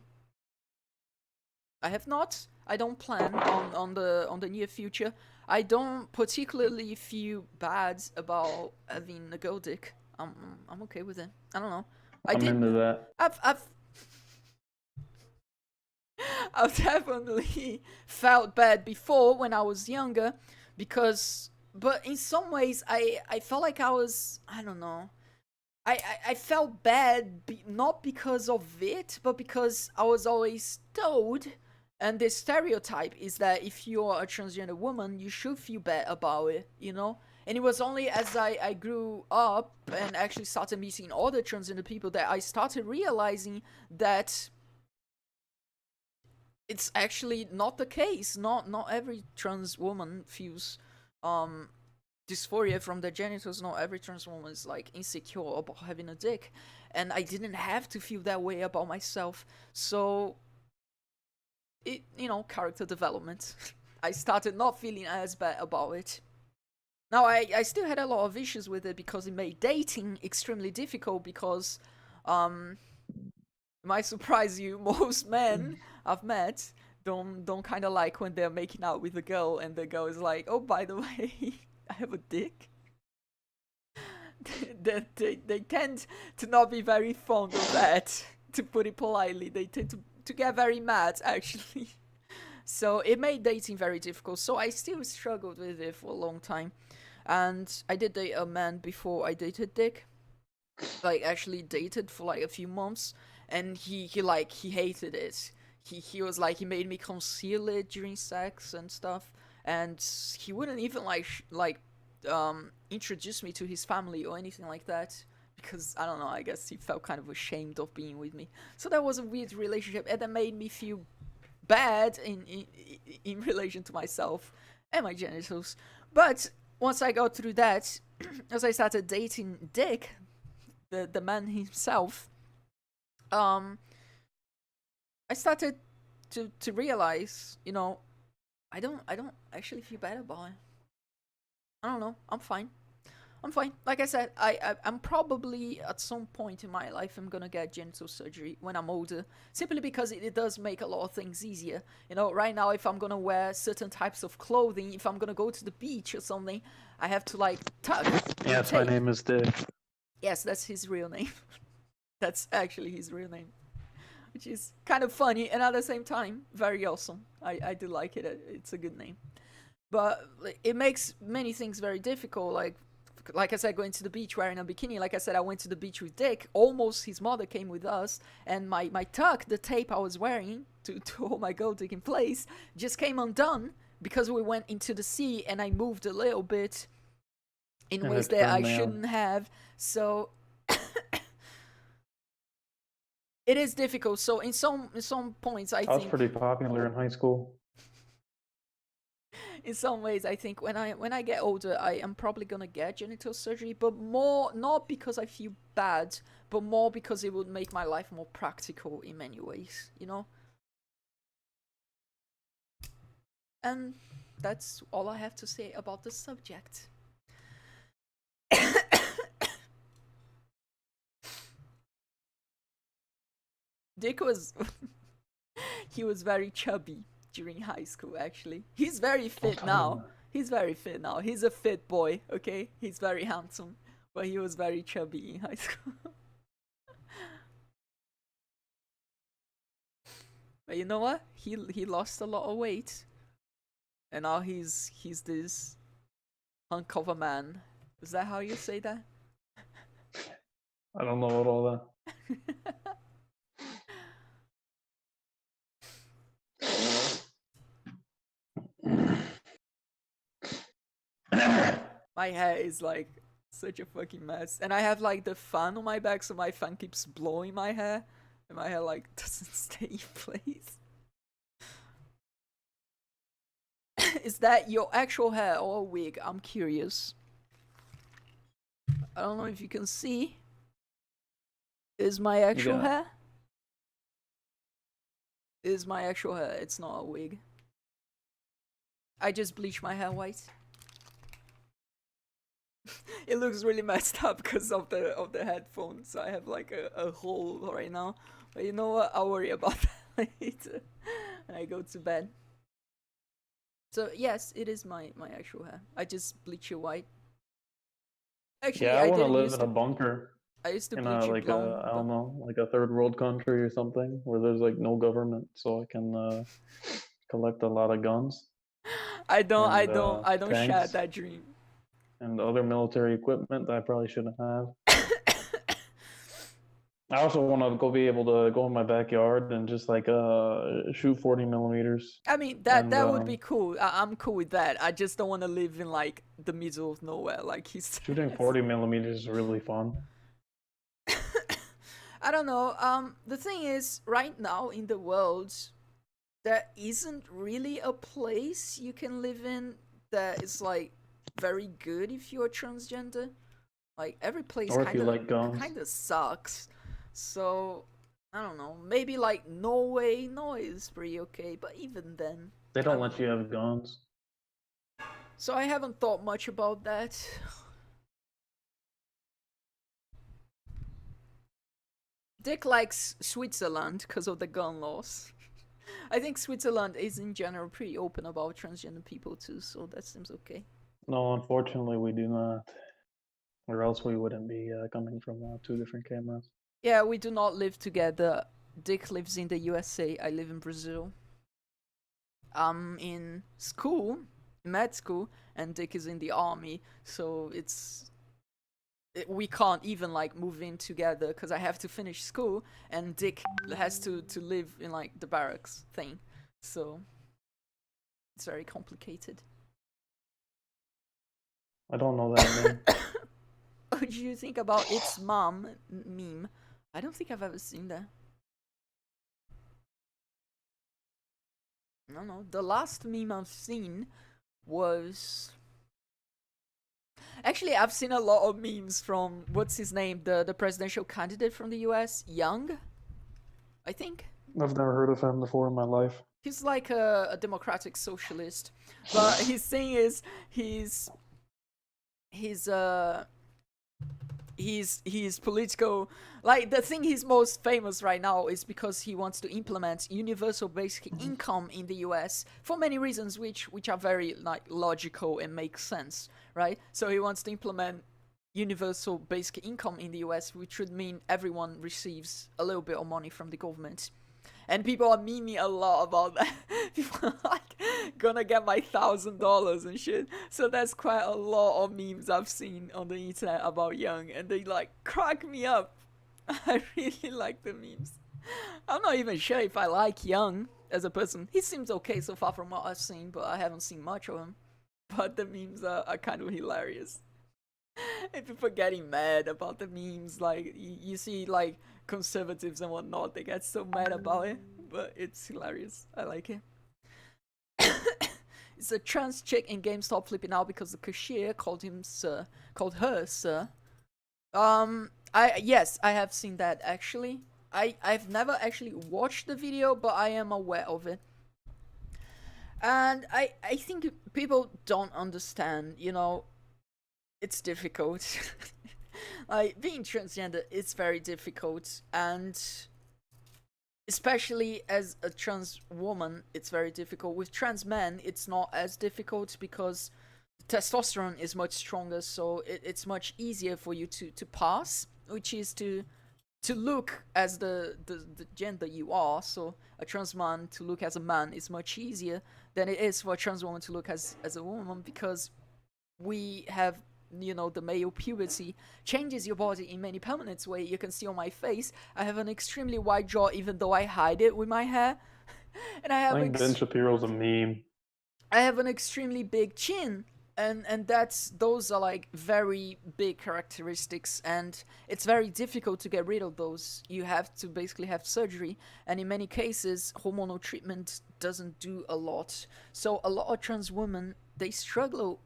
I have not. I don't plan on the near future. I don't particularly feel bad about having a girl dick. I'm okay with it. I don't know. I'm into that. I've definitely felt bad before when I was younger, but in some ways I felt like I don't know. I felt bad not because of it, but because I was always told, and the stereotype is that if you're a transgender woman, you should feel bad about it. And it was only as I grew up and actually started meeting other transgender people that I started realizing that it's actually not the case. Not every trans woman feels dysphoria from their genitals. Not every trans woman is like insecure about having a dick, and I didn't have to feel that way about myself. So character development. I started not feeling as bad about it. Now I still had a lot of issues with it because it made dating extremely difficult because it might surprise you, most men I've met don't kind of like when they're making out with a girl and the girl is like, oh, by the way, I have a dick. They tend to not be very fond of that, to put it politely. They tend to get very mad, actually. So it made dating very difficult. So I still struggled with it for a long time. And I did date a man before I dated Dick. Like, actually dated for like a few months. And he hated it. He was like, he made me conceal it during sex and stuff. And he wouldn't even introduce me to his family or anything like that, because I don't know, I guess he felt kind of ashamed of being with me. So that was a weird relationship, and that made me feel bad in relation to myself and my genitals. But once I got through that, as I started dating Dick, the man himself, I started to realize, I don't actually feel bad about it. I don't know. I'm fine. Like I said, I'm probably at some point in my life I'm gonna get genital surgery when I'm older, simply because it does make a lot of things easier. Right now, if I'm gonna wear certain types of clothing, if I'm gonna go to the beach or something, I have to like tuck. Yes, my name is Dick. Yes, that's his real name. That's actually his real name, which is kind of funny and at the same time very awesome. I do like it. It's a good name. But it makes many things very difficult. Like I said, going to the beach wearing a bikini. Like I said, I went to the beach with Dick. Almost his mother came with us, and my tuck, the tape I was wearing to hold my gold dick in place, just came undone because we went into the sea, and I moved a little bit in ways that I shouldn't have. So it is difficult. So in some points, I was pretty popular in high school. In some ways, I think when I get older, I am probably gonna get genital surgery, but more not because I feel bad, but more because it would make my life more practical in many ways, And that's all I have to say about the subject. Dick was he was very chubby during high school, actually. He's very fit now. He's a fit boy, okay? He's very handsome, but he was very chubby in high school. But you know what? He lost a lot of weight, and now he's this hunk of a man. Is that how you say that? I don't know what all that. My hair is like such a fucking mess, and I have like the fan on my back, so my fan keeps blowing my hair, and my hair like doesn't stay in place. Is that your actual hair or a wig? I'm curious. I don't know if you can see. Is my actual Yeah. hair? Is my actual hair. It's not a wig. I just bleached my hair white. It looks really messed up because of the headphones. I have like a hole right now. But you know what? I'll worry about that later when I go to bed. So yes, it is my actual hair. I just bleach it white. Actually, Yeah, I I want to didn't live used in a to. bunker I used to in bleach a it like blonde, I but don't know, like a third world country or something where there's like no government, so I can collect a lot of guns and I don't share tanks that dream. and other military equipment that I probably shouldn't have. I also want to go be able to go in my backyard and just like shoot 40 millimeters I mean and that would be cool. I'm cool with that. I just don't want to live in like the middle of nowhere, like he shooting says. 40 millimeters is really fun. I don't know. The thing is, right now in the world, there isn't really a place you can live in that is like very good if you're transgender. Like every place Or if you like guns, kind of sucks. So I don't know. Maybe like Norway. Norway is pretty okay, but even then, they I don't don't let know. you have guns. So I haven't thought much about that. Dick likes Switzerland because of the gun laws. I think Switzerland is in general pretty open about transgender people too, so that seems okay. No, unfortunately, we do not, or else we wouldn't be coming from two different cameras. Yeah, we do not live together. Dick lives in the USA. I live in Brazil. I'm in school, med school, and Dick is in the army. So we can't even like move in together because I have to finish school, and Dick has to live in like the barracks thing. So it's very complicated. I don't know that name. What did you think about its mom meme? I don't think I've ever seen that. No. The last meme I've seen was actually I've seen a lot of memes from what's his name, the presidential candidate from the U.S. Young, I think. I've never heard of him before in my life. He's like a democratic socialist, but his thing is he's he's political. Like the thing he's most famous right now is because he wants to implement universal basic income in the US for many reasons which are very like logical and make sense, right? So he wants to implement universal basic income in the US, which would mean everyone receives a little bit of money from the government. And people are memeing a lot about that. People are like, gonna get my $1,000 and shit. So that's quite a lot of memes I've seen on the internet about Young, and they like crack me up. I really like the memes. I'm not even sure if I like Young as a person. He seems okay so far from what I've seen, but I haven't seen much of him. But the memes are kind of hilarious. And people getting mad about the memes, like you see like conservatives and whatnot, they get so mad about it, but it's hilarious. I like it. It's a trans chick in GameStop flipping out because the cashier called her sir. I have seen that actually. I've never actually watched the video, but I am aware of it. And I think people don't understand, it's difficult. Like being transgender, it's very difficult, and especially as a trans woman, it's very difficult. With trans men, it's not as difficult because testosterone is much stronger, so it's much easier for you to pass, which is to look as the gender you are. So a trans man to look as a man is much easier than it is for a trans woman to look as a woman, because we have the male puberty changes your body in many permanent ways. You can see on my face I have an extremely wide jaw even though I hide it with my hair. And I think Ben Shapiro's a meme. I have an extremely big chin, and those are like very big characteristics, and it's very difficult to get rid of those. You have to basically have surgery, and in many cases hormonal treatment doesn't do a lot. So a lot of trans women, they struggle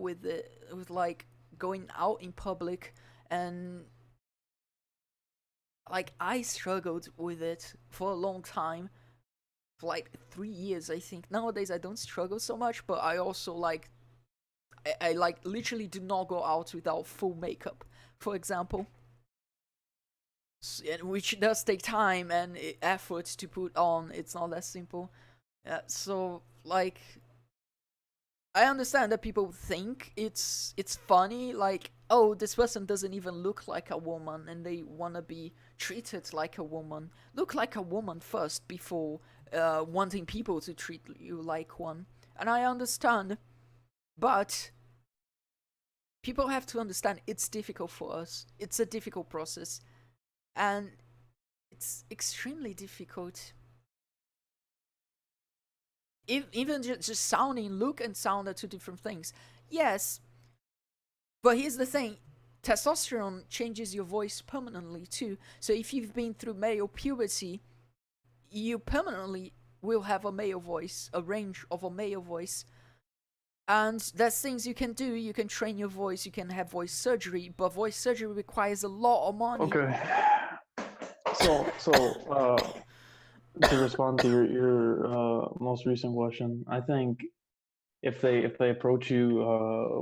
with like going out in public, and like I struggled with it for a long time, for like 3 years, I think. Nowadays I don't struggle so much, but I also like I like literally do not go out without full makeup, for example, which does take time and effort to put on. It's not that simple. So like I understand that people think it's funny, like, oh, this person doesn't even look like a woman and they wanna be treated like a woman. Look like a woman first before wanting people to treat you like one. And I understand, but people have to understand it's difficult for us. It's a difficult process, and it's extremely difficult. Even just sounding, look and sound are two different things. Yes, but here's the thing. Testosterone changes your voice permanently too. So if you've been through male puberty, you permanently will have a male voice, a range of a male voice. And there's things you can do. You can train your voice, you can have voice surgery, but voice surgery requires a lot of money. Okay. So to respond to your most recent question, I think if they approach you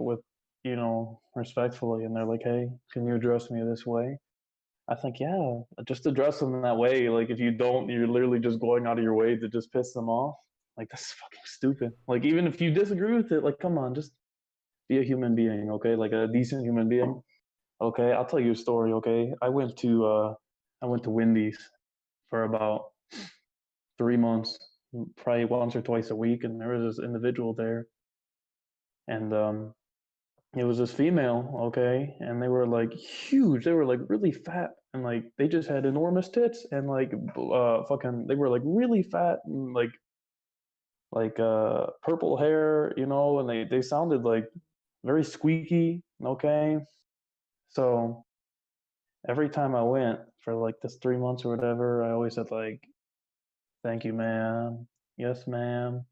with, you know, respectfully, and they're like, hey, can you address me this way? I think, yeah, just address them in that way. Like, if you don't, you're literally just going out of your way to just piss them off. Like, that's fucking stupid. Like, even if you disagree with it, like, come on, just be a human being, okay? Like a decent human being. Okay, I'll tell you a story, okay? I went to Wendy's for about 3 months, probably once or twice a week, and there was this individual there, and it was this female, okay, and they were like huge, they were like really fat, and like they just had enormous tits, and like fucking, they were like really fat, and like purple hair, you know, and they sounded like very squeaky, okay. So every time I went for like this 3 months or whatever, I always said like, thank you, ma'am. Yes, ma'am.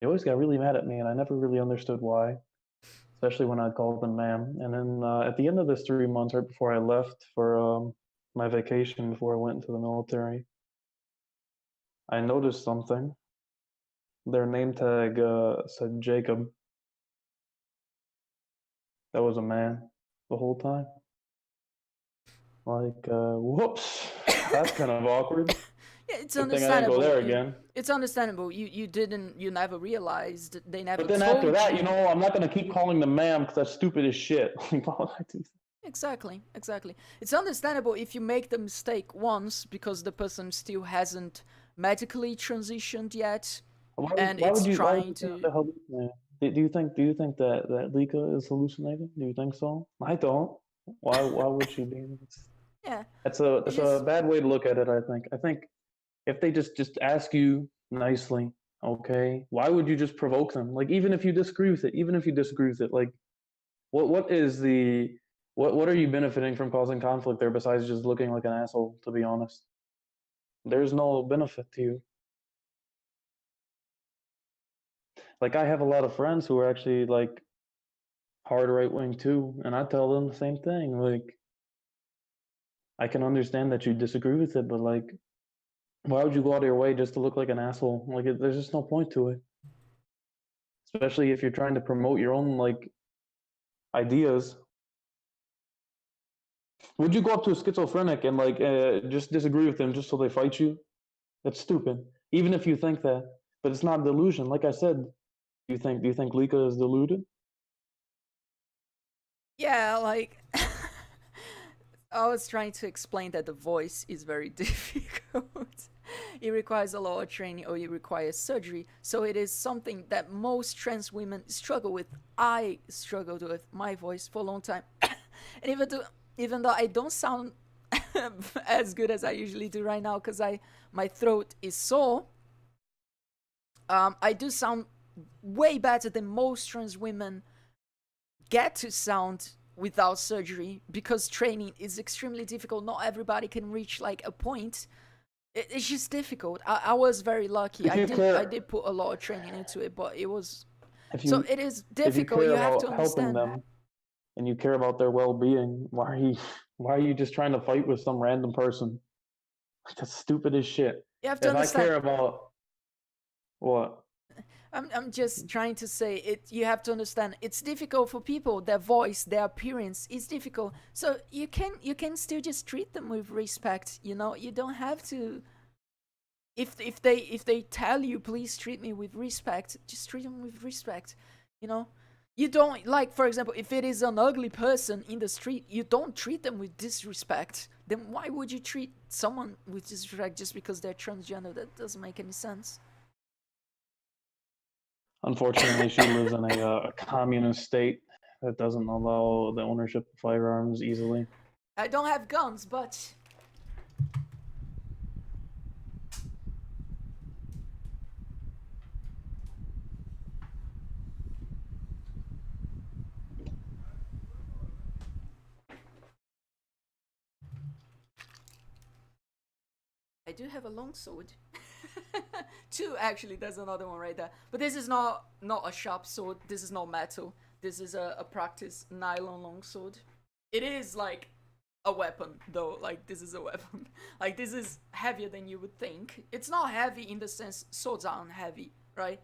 They always got really mad at me, and I never really understood why, especially when I'd call them ma'am. And then at the end of this 3 months, right before I left for my vacation, before I went into the military, I noticed something. Their name tag said Jacob. That was a man the whole time. Like, whoops, that's kind of awkward. Yeah, it's Good thing I didn't go understandable. there again. It's understandable. You never realized. They never But then told after that, you. you know, I'm not gonna keep calling them ma'am because that's stupid as shit. Like, why would I do that? Exactly. It's understandable if you make the mistake once because the person still hasn't medically transitioned yet, and it's Why would trying you think to. they're hallucinating? Do you think that Lika is hallucinating? Do you think so? I don't. Why would she be? Yeah, That's it's a just. bad way to look at it, I think. I think if they just ask you nicely, okay, why would you just provoke them? Like, even if you disagree with it, like, what is the what are you benefiting from causing conflict there besides just looking like an asshole, to be honest? There's no benefit to you. Like, I have a lot of friends who are actually like hard right wing too, and I tell them the same thing. Like, I can understand that you disagree with it, but like, why would you go out of your way just to look like an asshole? Like, there's just no point to it. Especially if you're trying to promote your own like ideas. Would you go up to a schizophrenic and like just disagree with them just so they fight you? That's stupid. Even if you think that, but it's not delusion. Like I said, do you think Lika is deluded? Yeah, like. I was trying to explain that the voice is very difficult. It requires a lot of training, or it requires surgery. So it is something that most trans women struggle with. I struggled with my voice for a long time. And even though I don't sound as good as I usually do right now because my throat is sore, I do sound way better than most trans women get to sound without surgery, because training is extremely difficult. Not everybody can reach like a point. It's just difficult. I was very lucky. If you I care, did put a lot of training into it, but it was. if So you it is if you difficult. care You have to about helping understand. them, and you care about their well-being, why are you just trying to fight with some random person? That's stupid as shit. You have to If I understand. care about what? I'm just trying to say it. You have to understand. It's difficult for people. Their voice, their appearance is difficult. So you can still just treat them with respect. You know, you don't have to. If they tell you, please treat me with respect, just treat them with respect. You know, you don't, like, for example, if it is an ugly person in the street, you don't treat them with disrespect. Then why would you treat someone with disrespect just because they're transgender? That doesn't make any sense. Unfortunately, she lives in a communist state that doesn't allow the ownership of firearms easily. I don't have guns, but I do have a long sword. Two, actually. There's another one right there. But this is not a sharp sword. This is not metal. This is a practice nylon longsword. It is like a weapon, though. Like, this is a weapon. Like, this is heavier than you would think. It's not heavy in the sense swords aren't heavy, right?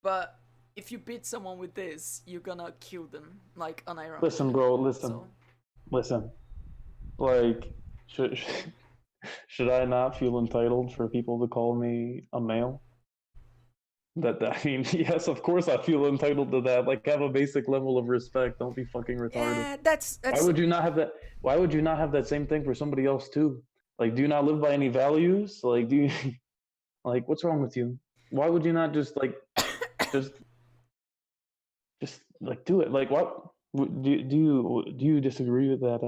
But if you beat someone with this, you're gonna kill them, like, unironically. Listen, bro. Listen. So, Listen. Like, should I not feel entitled for people to call me a male? I mean, yes, of course I feel entitled to that. Like, have a basic level of respect. Don't be fucking retarded. yeah, that's. Why would you not have that? Why would you not have that same thing for somebody else too? Like, do you not live by any values? Like, do you, like, what's wrong with you? Why would you not just like, just like do it? Like, what? Do you disagree with that?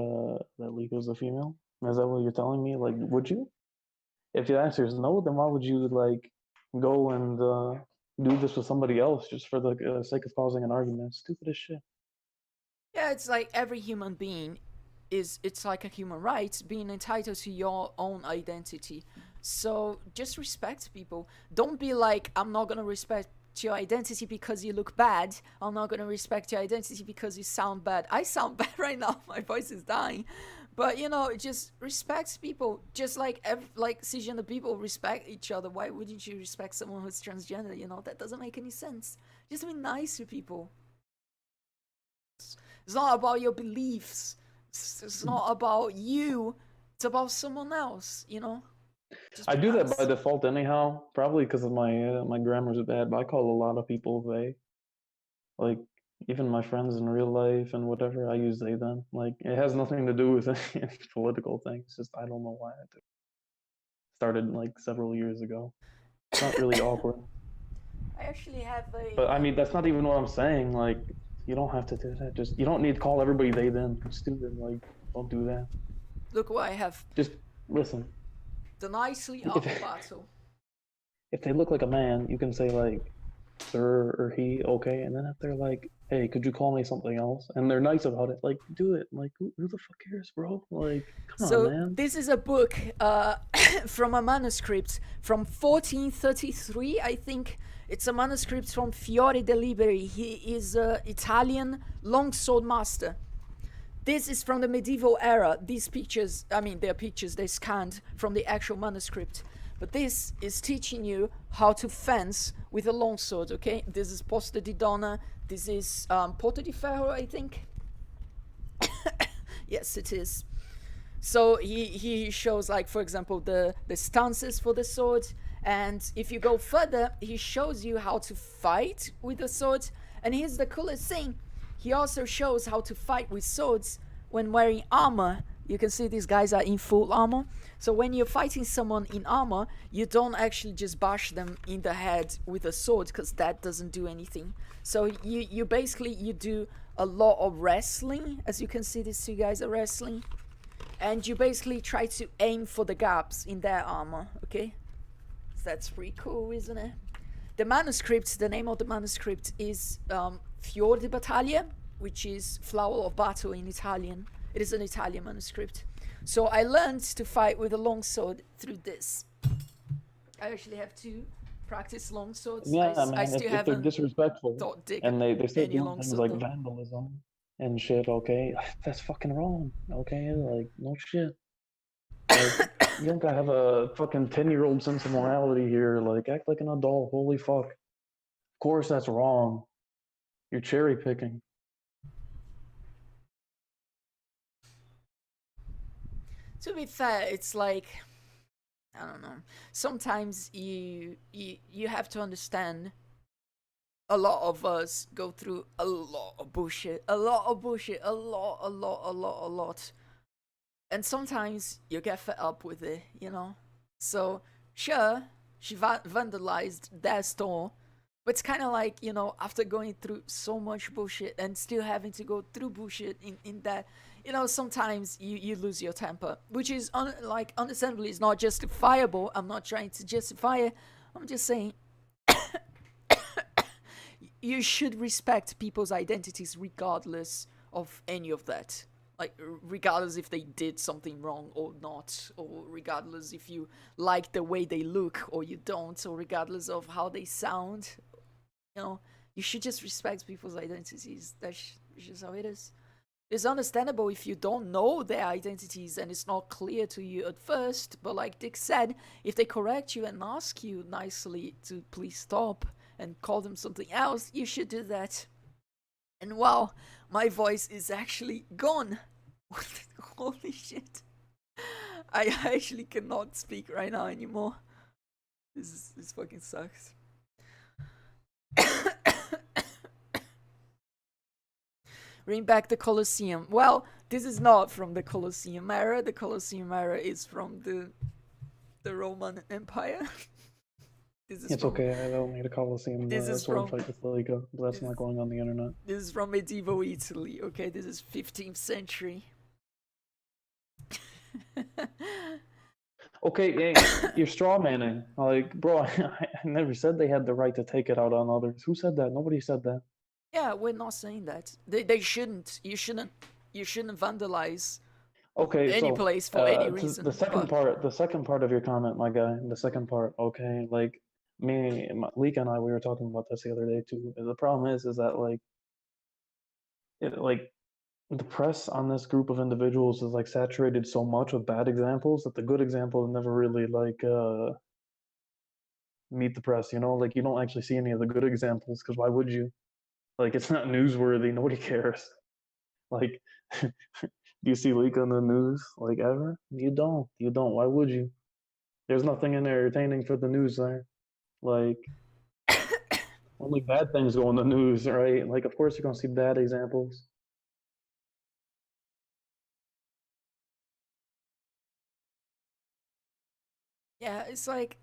That Liko's a female? Is that what you're telling me? Like, would you? If the answer is no, then why would you like go and do this with somebody else just for the sake of causing an argument? Stupid as shit. Yeah, it's like every human being it's like a human right, being entitled to your own identity. So just respect people. Don't be like, I'm not gonna respect your identity because you look bad. I'm not gonna respect your identity because you sound bad. I sound bad right now. My voice is dying. But you know, just respect people. Just like like cisgender people respect each other. Why wouldn't you respect someone who's transgender? You know, that doesn't make any sense. Just be nice to people. It's not about your beliefs. It's not about you. It's about someone else, you know? I do that by default anyhow, probably because of my grammar's bad, but I call a lot of people they. Like, even my friends in real life and whatever, I use they them. Like, it has nothing to do with any political thing. It's just, I don't know why I do. Started like several years ago. It's not really awkward. I actually have a... But I mean, that's not even what I'm saying. Like, you don't have to do that. Just, you don't need to call everybody they them. It's stupid. Like, don't do that. Look what I have. Just listen. The nicely up battle. If they look like a man, you can say like, sir or he, okay? And then if they're like, hey, could you call me something else? And they're nice about it, like, do it. Like, who the fuck cares, bro? Like, come on, man. This is a book from a manuscript from 1433, I think. It's a manuscript from Fiore de Liberi. He is an Italian longsword master. This is from the medieval era. These pictures, I mean, they're pictures they scanned from the actual manuscript. But this is teaching you how to fence with a longsword, okay? This is Posta di Donna. This is Porto di Ferro, I think. Yes, it is. So he shows, like, for example, the stances for the sword. And if you go further, he shows you how to fight with the sword. And here's the coolest thing. He also shows how to fight with swords when wearing armor. You can see these guys are in full armor. So when you're fighting someone in armor, you don't actually just bash them in the head with a sword, because that doesn't do anything. So you basically, you do a lot of wrestling. As you can see, these two guys are wrestling. And you basically try to aim for the gaps in their armor, okay? So that's pretty cool, isn't it? The manuscript, the name of the manuscript is Fior di Battaglia, which is Flower of Battle in Italian. It is an Italian manuscript. So I learned to fight with a longsword through this. I actually have to practice longswords. Yeah, man, I still if they're disrespectful and they start doing things like vandalism, and shit, okay? That's fucking wrong, okay? Like, no shit. Like, you don't gotta have a fucking 10-year-old sense of morality here. Like, act like an adult. Holy fuck. Of course that's wrong. You're cherry picking. To be fair, it's like, I don't know. Sometimes you have to understand. A lot of us go through a lot of bullshit, a lot of bullshit, a lot. And sometimes you get fed up with it, you know? So, sure, she vandalized their store, but it's kind of like, you know, after going through so much bullshit and still having to go through bullshit in that, you know, sometimes you lose your temper, which is, like, understandably, is not justifiable. I'm not trying to justify it. I'm just saying you should respect people's identities regardless of any of that. Like, regardless if they did something wrong or not, or regardless if you like the way they look or you don't, or regardless of how they sound, you know, you should just respect people's identities. That's just how it is. It's understandable if you don't know their identities and it's not clear to you at first, but like Dick said, if they correct you and ask you nicely to please stop and call them something else, you should do that. And wow, my voice is actually gone. Holy shit. I actually cannot speak right now anymore. This fucking sucks. Bring back the Colosseum. Well, this is not from the Colosseum era. The Colosseum era is from the Roman Empire. It's okay, I don't need a Colosseum sword fight with Leica. That's not going on the internet. This is from medieval Italy, okay? This is 15th century. Okay, hey, you're straw manning. Like, bro, I never said they had the right to take it out on others. Who said that? Nobody said that. Yeah, we're not saying that. They shouldn't. You shouldn't vandalize any place for any reason. The second part of your comment, my guy. The second part, okay, like Leek and I, we were talking about this the other day too. The problem is that like the press on this group of individuals is like saturated so much with bad examples that the good examples never really like meet the press. You know, like you don't actually see any of the good examples because why would you? Like it's not newsworthy. Nobody cares. Like, do you see Leak on the news like ever? You don't. You don't. Why would you? There's nothing entertaining for the news there. Like, only bad things go on the news, right? Like, of course you're gonna see bad examples. Yeah, it's like,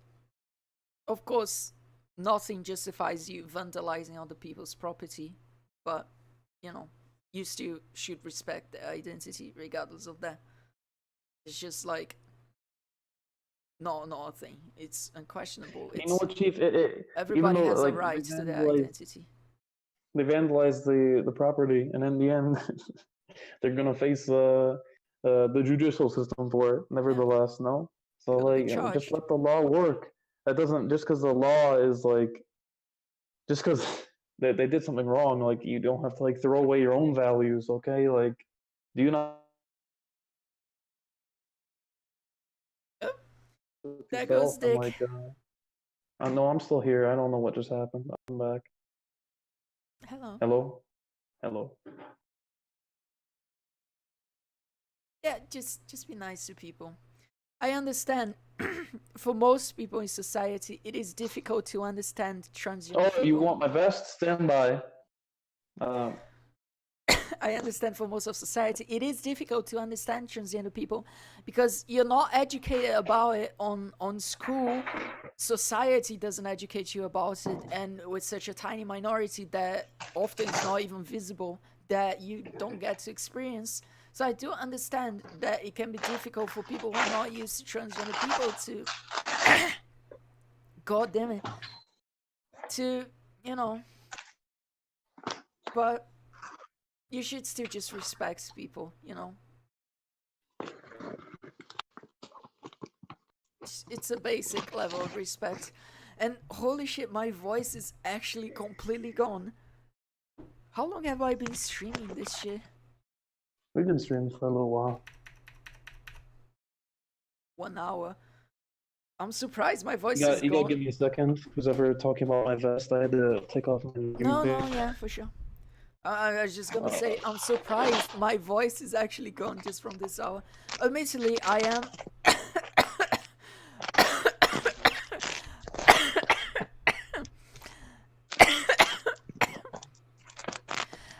of course, nothing justifies you vandalizing other people's property, but you know, you still should respect their identity regardless of that. It's just like, no, not a thing. It's unquestionable. You know what, Chief? Everybody has a right to their identity. They vandalized the property, and in the end, they're gonna face the judicial system for it. Nevertheless, yeah. No. So like, just let the law work. That doesn't just because the law is like, just because they did something wrong, like you don't have to like throw away your own values. Okay, like, do you not? There goes Dick. Like, no, I'm still here. I don't know what just happened. I'm back. Hello. Hello. Hello. Yeah, just be nice to people. I understand. For most people in society, it is difficult to understand transgender people. You want my vest? Stand by. I understand for most of society, it is difficult to understand transgender people because you're not educated about it on school. Society doesn't educate you about it, and with such a tiny minority that often is not even visible, that you don't get to experience. So I do understand that it can be difficult for people who are not used to transgender people to God damn it, to, you know, but you should still just respect people, you know. It's a basic level of respect. And holy shit, my voice is actually completely gone. How long have I been streaming this shit? We've been streaming for a little while. 1 hour. I'm surprised my voice You is gotta gone. give me a second. Who's ever talking about my vest? I had to take off my No, yeah, for sure. I was just gonna say, I'm surprised my voice is actually gone just from this hour. Admittedly, I am.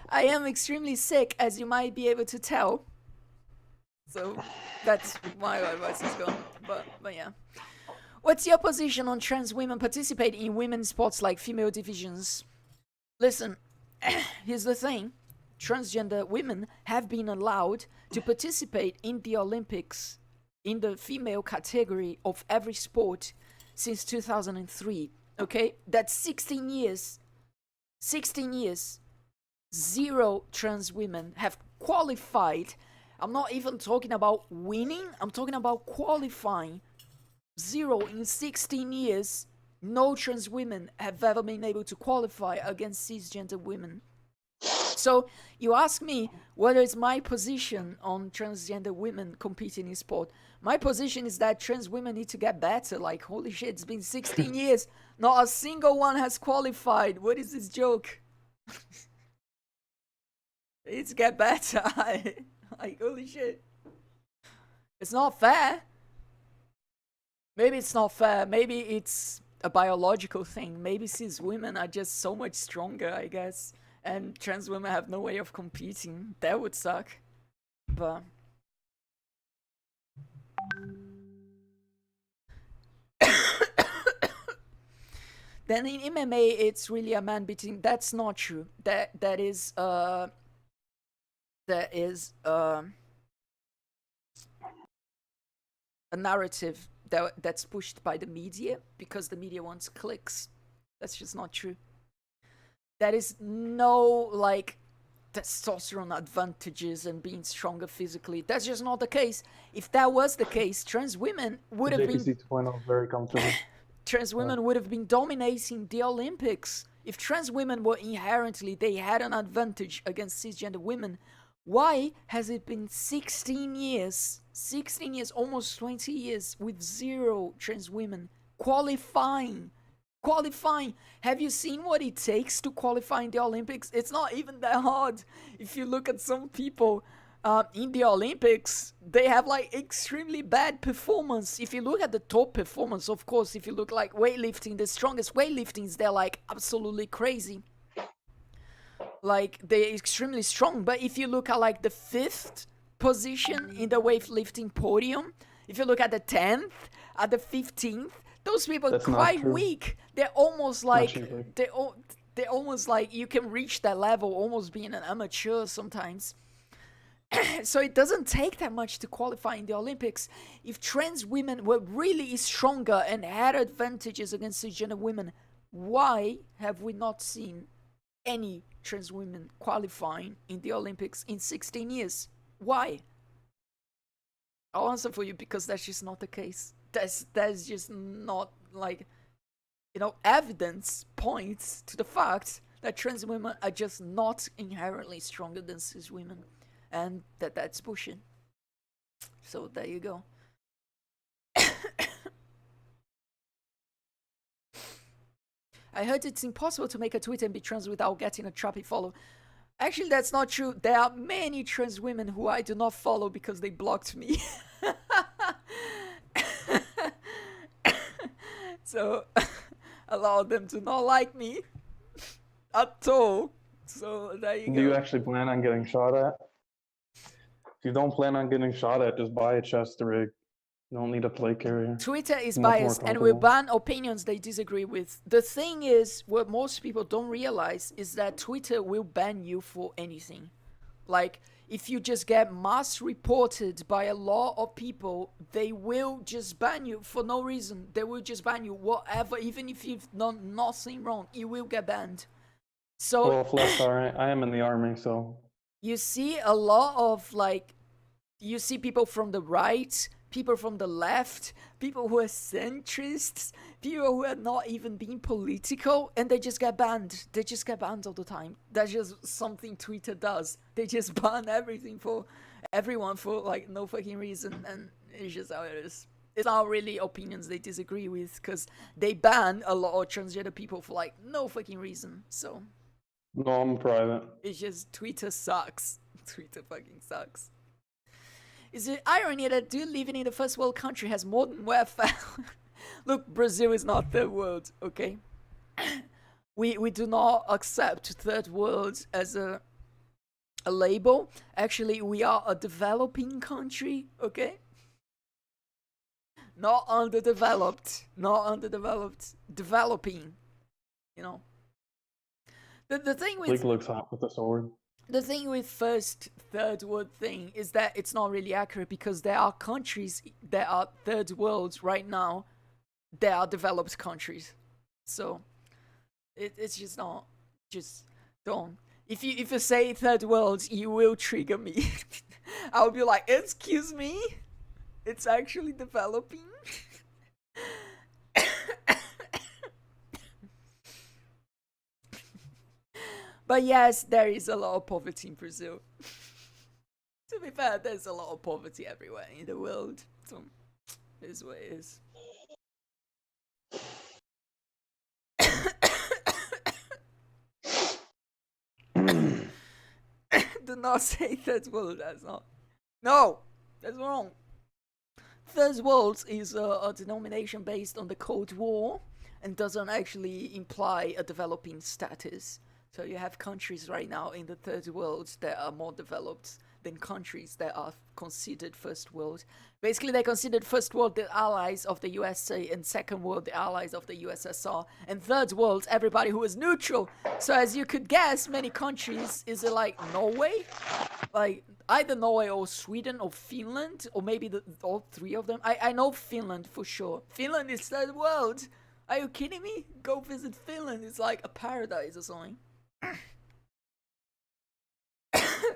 I am extremely sick, as you might be able to tell. So that's why my voice is gone. But yeah. What's your position on trans women participating in women's sports like female divisions? Listen, here's the thing. Transgender women have been allowed to participate in the Olympics in the female category of every sport since 2003. Okay? That's 16 years. 16 years. 0 trans women have qualified. I'm not even talking about winning. I'm talking about qualifying. 0 in 16 years. No trans women have ever been able to qualify against cisgender women. So you ask me whether it's my position on transgender women competing in sport. My position is that trans women need to get better. Like, holy shit, it's been 16 years. Not a single one has qualified. What is this joke? It's get better. Like, holy shit. It's not fair. Maybe it's not fair. Maybe it's a biological thing. Maybe cis women are just so much stronger, I guess. And trans women have no way of competing. That would suck. But then in MMA, it's really a man beating. That's not true. That is a narrative that's pushed by the media because the media wants clicks. That's just not true. There is no like testosterone advantages and being stronger physically. That's just not the case. If that was the case, trans women would have been JPC 2.0 very comfortable. Trans women would have been dominating the Olympics. If trans women were inherently, they had an advantage against cisgender women. Why has it been 16 years, almost 20 years, with 0 trans women qualifying? Have you seen what it takes to qualify in the Olympics? It's not even that hard. If you look at some people in the Olympics, they have like extremely bad performance. If you look at the top performance, of course, if you look like weightlifting, the strongest weightliftings, they're like absolutely crazy. Like, they're extremely strong. But if you look at like the 5th position in the weightlifting podium, if you look at the 10th, at the 15th, those people are quite weak. They're almost like they're almost like you can reach that level almost being an amateur sometimes. So it doesn't take that much to qualify in the Olympics. If trans women were really stronger and had advantages against cisgender women, why have we not seen any trans women qualifying in the Olympics in 16 years? Why? I'll answer for you, because that's just not the case. That's just not, like, evidence points to the fact that trans women are just not inherently stronger than cis women, and that's bullshit. So there you go. I heard it's impossible to make a tweet and be trans without getting a trappy follow. Actually, that's not true. There are many trans women who I do not follow because they blocked me. So, a lot of them do not like me at all. So, there you go. Do you actually plan on getting shot at? If you don't plan on getting shot at, just buy a chest rig. You don't need a plate carrier. Twitter is biased and will ban opinions they disagree with. The thing is, what most people don't realize is that Twitter will ban you for anything. Like, if you just get mass reported by a lot of people, they will just ban you for no reason. They will just ban you, whatever, even if you've done nothing wrong, you will get banned. So, well, Flex, alright, I am in the army, so. You see a lot of, like, you see people from the right, people from the left, people who are centrists, people who are not even being political, and they just get banned. They just get banned all the time. That's just something Twitter does. They just ban everything for everyone for like no fucking reason, and it's just how it is. It's not really opinions they disagree with, because they ban a lot of transgender people for like no fucking reason. So No, I'm private. it's just Twitter sucks. Twitter fucking sucks. Is it irony that dude living in the first world country has modern welfare? Look, Brazil is not third world, okay? We do not accept third world as a label. Actually, we are a developing country, okay? Not underdeveloped. Not underdeveloped. Developing. You know. The thing with... Blake looks hot with the sword. The thing with first, third world thing is that it's not really accurate, because there are countries that are third world right now that are developed countries. So it's just not, just don't. If you say third world, you will trigger me. I'll be like, excuse me? It's actually developing? But yes, there is a lot of poverty in Brazil. To be fair, there's a lot of poverty everywhere in the world. So, it is what it is. Do not say third world, that's not. No! That's wrong. Third world is a denomination based on the Cold War and doesn't actually imply a developing status. So you have countries right now in the third world that are more developed than countries that are considered first world. Basically, they're considered first world the allies of the USA, and second world the allies of the USSR, and third world everybody who is neutral. So as you could guess, many countries, is it like Norway? Like either Norway or Sweden or Finland, or maybe all three of them. I know Finland for sure. Finland is third world. Are you kidding me? Go visit Finland. It's like a paradise or something.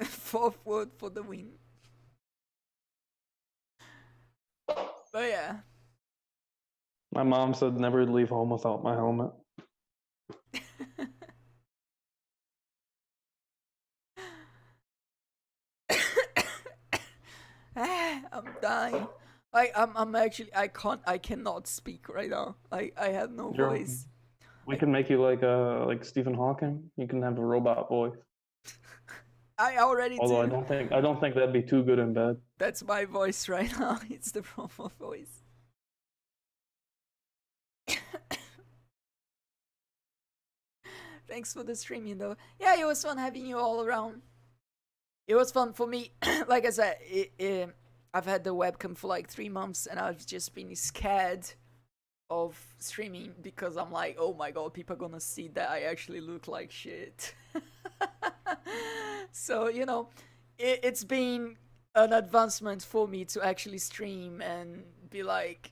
Fourth word for the win. But yeah. My mom said never leave home without my helmet. I'm dying. I'm actually, I cannot speak right now. I have no voice. We can make you like Stephen Hawking. You can have a robot voice. I already Although do. I don't think that'd be too good in bed. That's my voice right now. It's the proper voice. Thanks for the streaming though. Yeah, it was fun having you all around. It was fun for me. Like I said, I've had the webcam for like 3 months, and I've just been scared of streaming because I'm like, oh my god, people are gonna see that I actually look like shit. So, you know, it's been an advancement for me to actually stream and be like,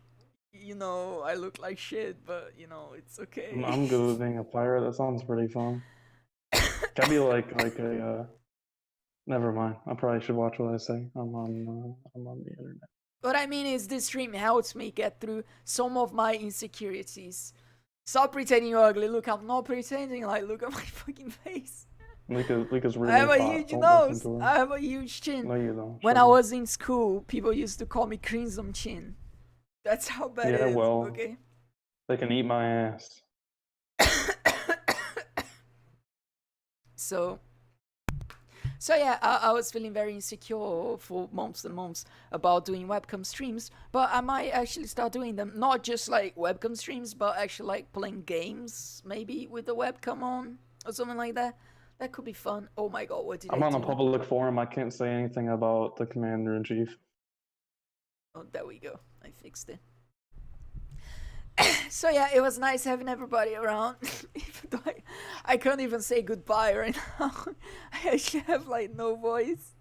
you know, I look like shit, but, you know, it's okay. I'm good with being a pirate. That sounds pretty fun. Can be like a. Never mind. I probably should watch what I say. I'm on the internet. What I mean is, this stream helps me get through some of my insecurities. Stop pretending you're ugly. Look, I'm not pretending. Like, look at my fucking face. Luca's really I have a hot. huge Don't nose. listen to her. I have a huge chin. No, you don't. When Shut I up. was in school, people used to call me Crimson Chin. That's how bad it Yeah, is, well, okay? they can eat my ass. So yeah, I was feeling very insecure for months and months about doing webcam streams, but I might actually start doing them. Not just like webcam streams, but actually like playing games, maybe with the webcam on, or something like that. That could be fun. Oh my god, what did I'm I on do? a public forum. I can't say anything about the commander-in-chief. Oh, there we go. I fixed it. So yeah, it was nice having everybody around. Even though I can't even say goodbye right now. I actually have like no voice.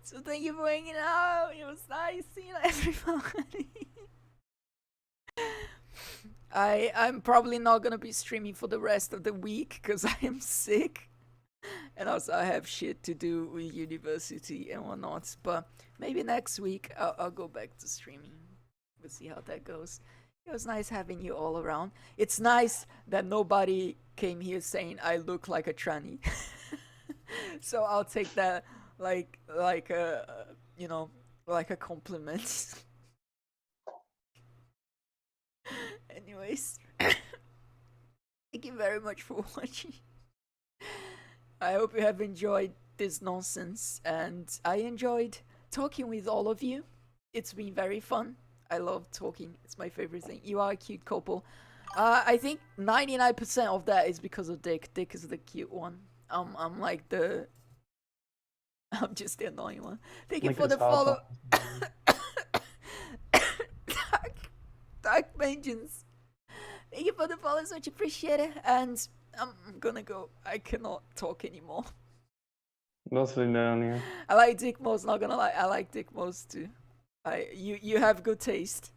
So thank you for hanging out. It was nice seeing everybody. I'm probably not gonna be streaming for the rest of the week because I am sick. And also I have shit to do with university and whatnot. But maybe next week I'll go back to streaming. We'll see how that goes. It was nice having you all around. It's nice that nobody came here saying I look like a tranny. So I'll take that like a like a compliment. Anyways, thank you very much for watching. I hope you have enjoyed this nonsense, and I enjoyed talking with all of you. It's been very fun. I love talking. It's my favorite thing. You are a cute couple. I think 99% of that is because of Dick. Dick is the cute one. I'm like the. I'm just the annoying one. Thank you Like for his the follow. papa. Dark Vengeance. Thank you for the follow, much appreciated. And I'm gonna go. I cannot talk anymore. That's been down here. I like Dick most, not gonna lie. I like Dick most too. You have good taste.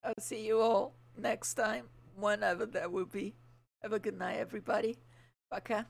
I'll see you all next time, whenever that will be. Have a good night, everybody. Baka.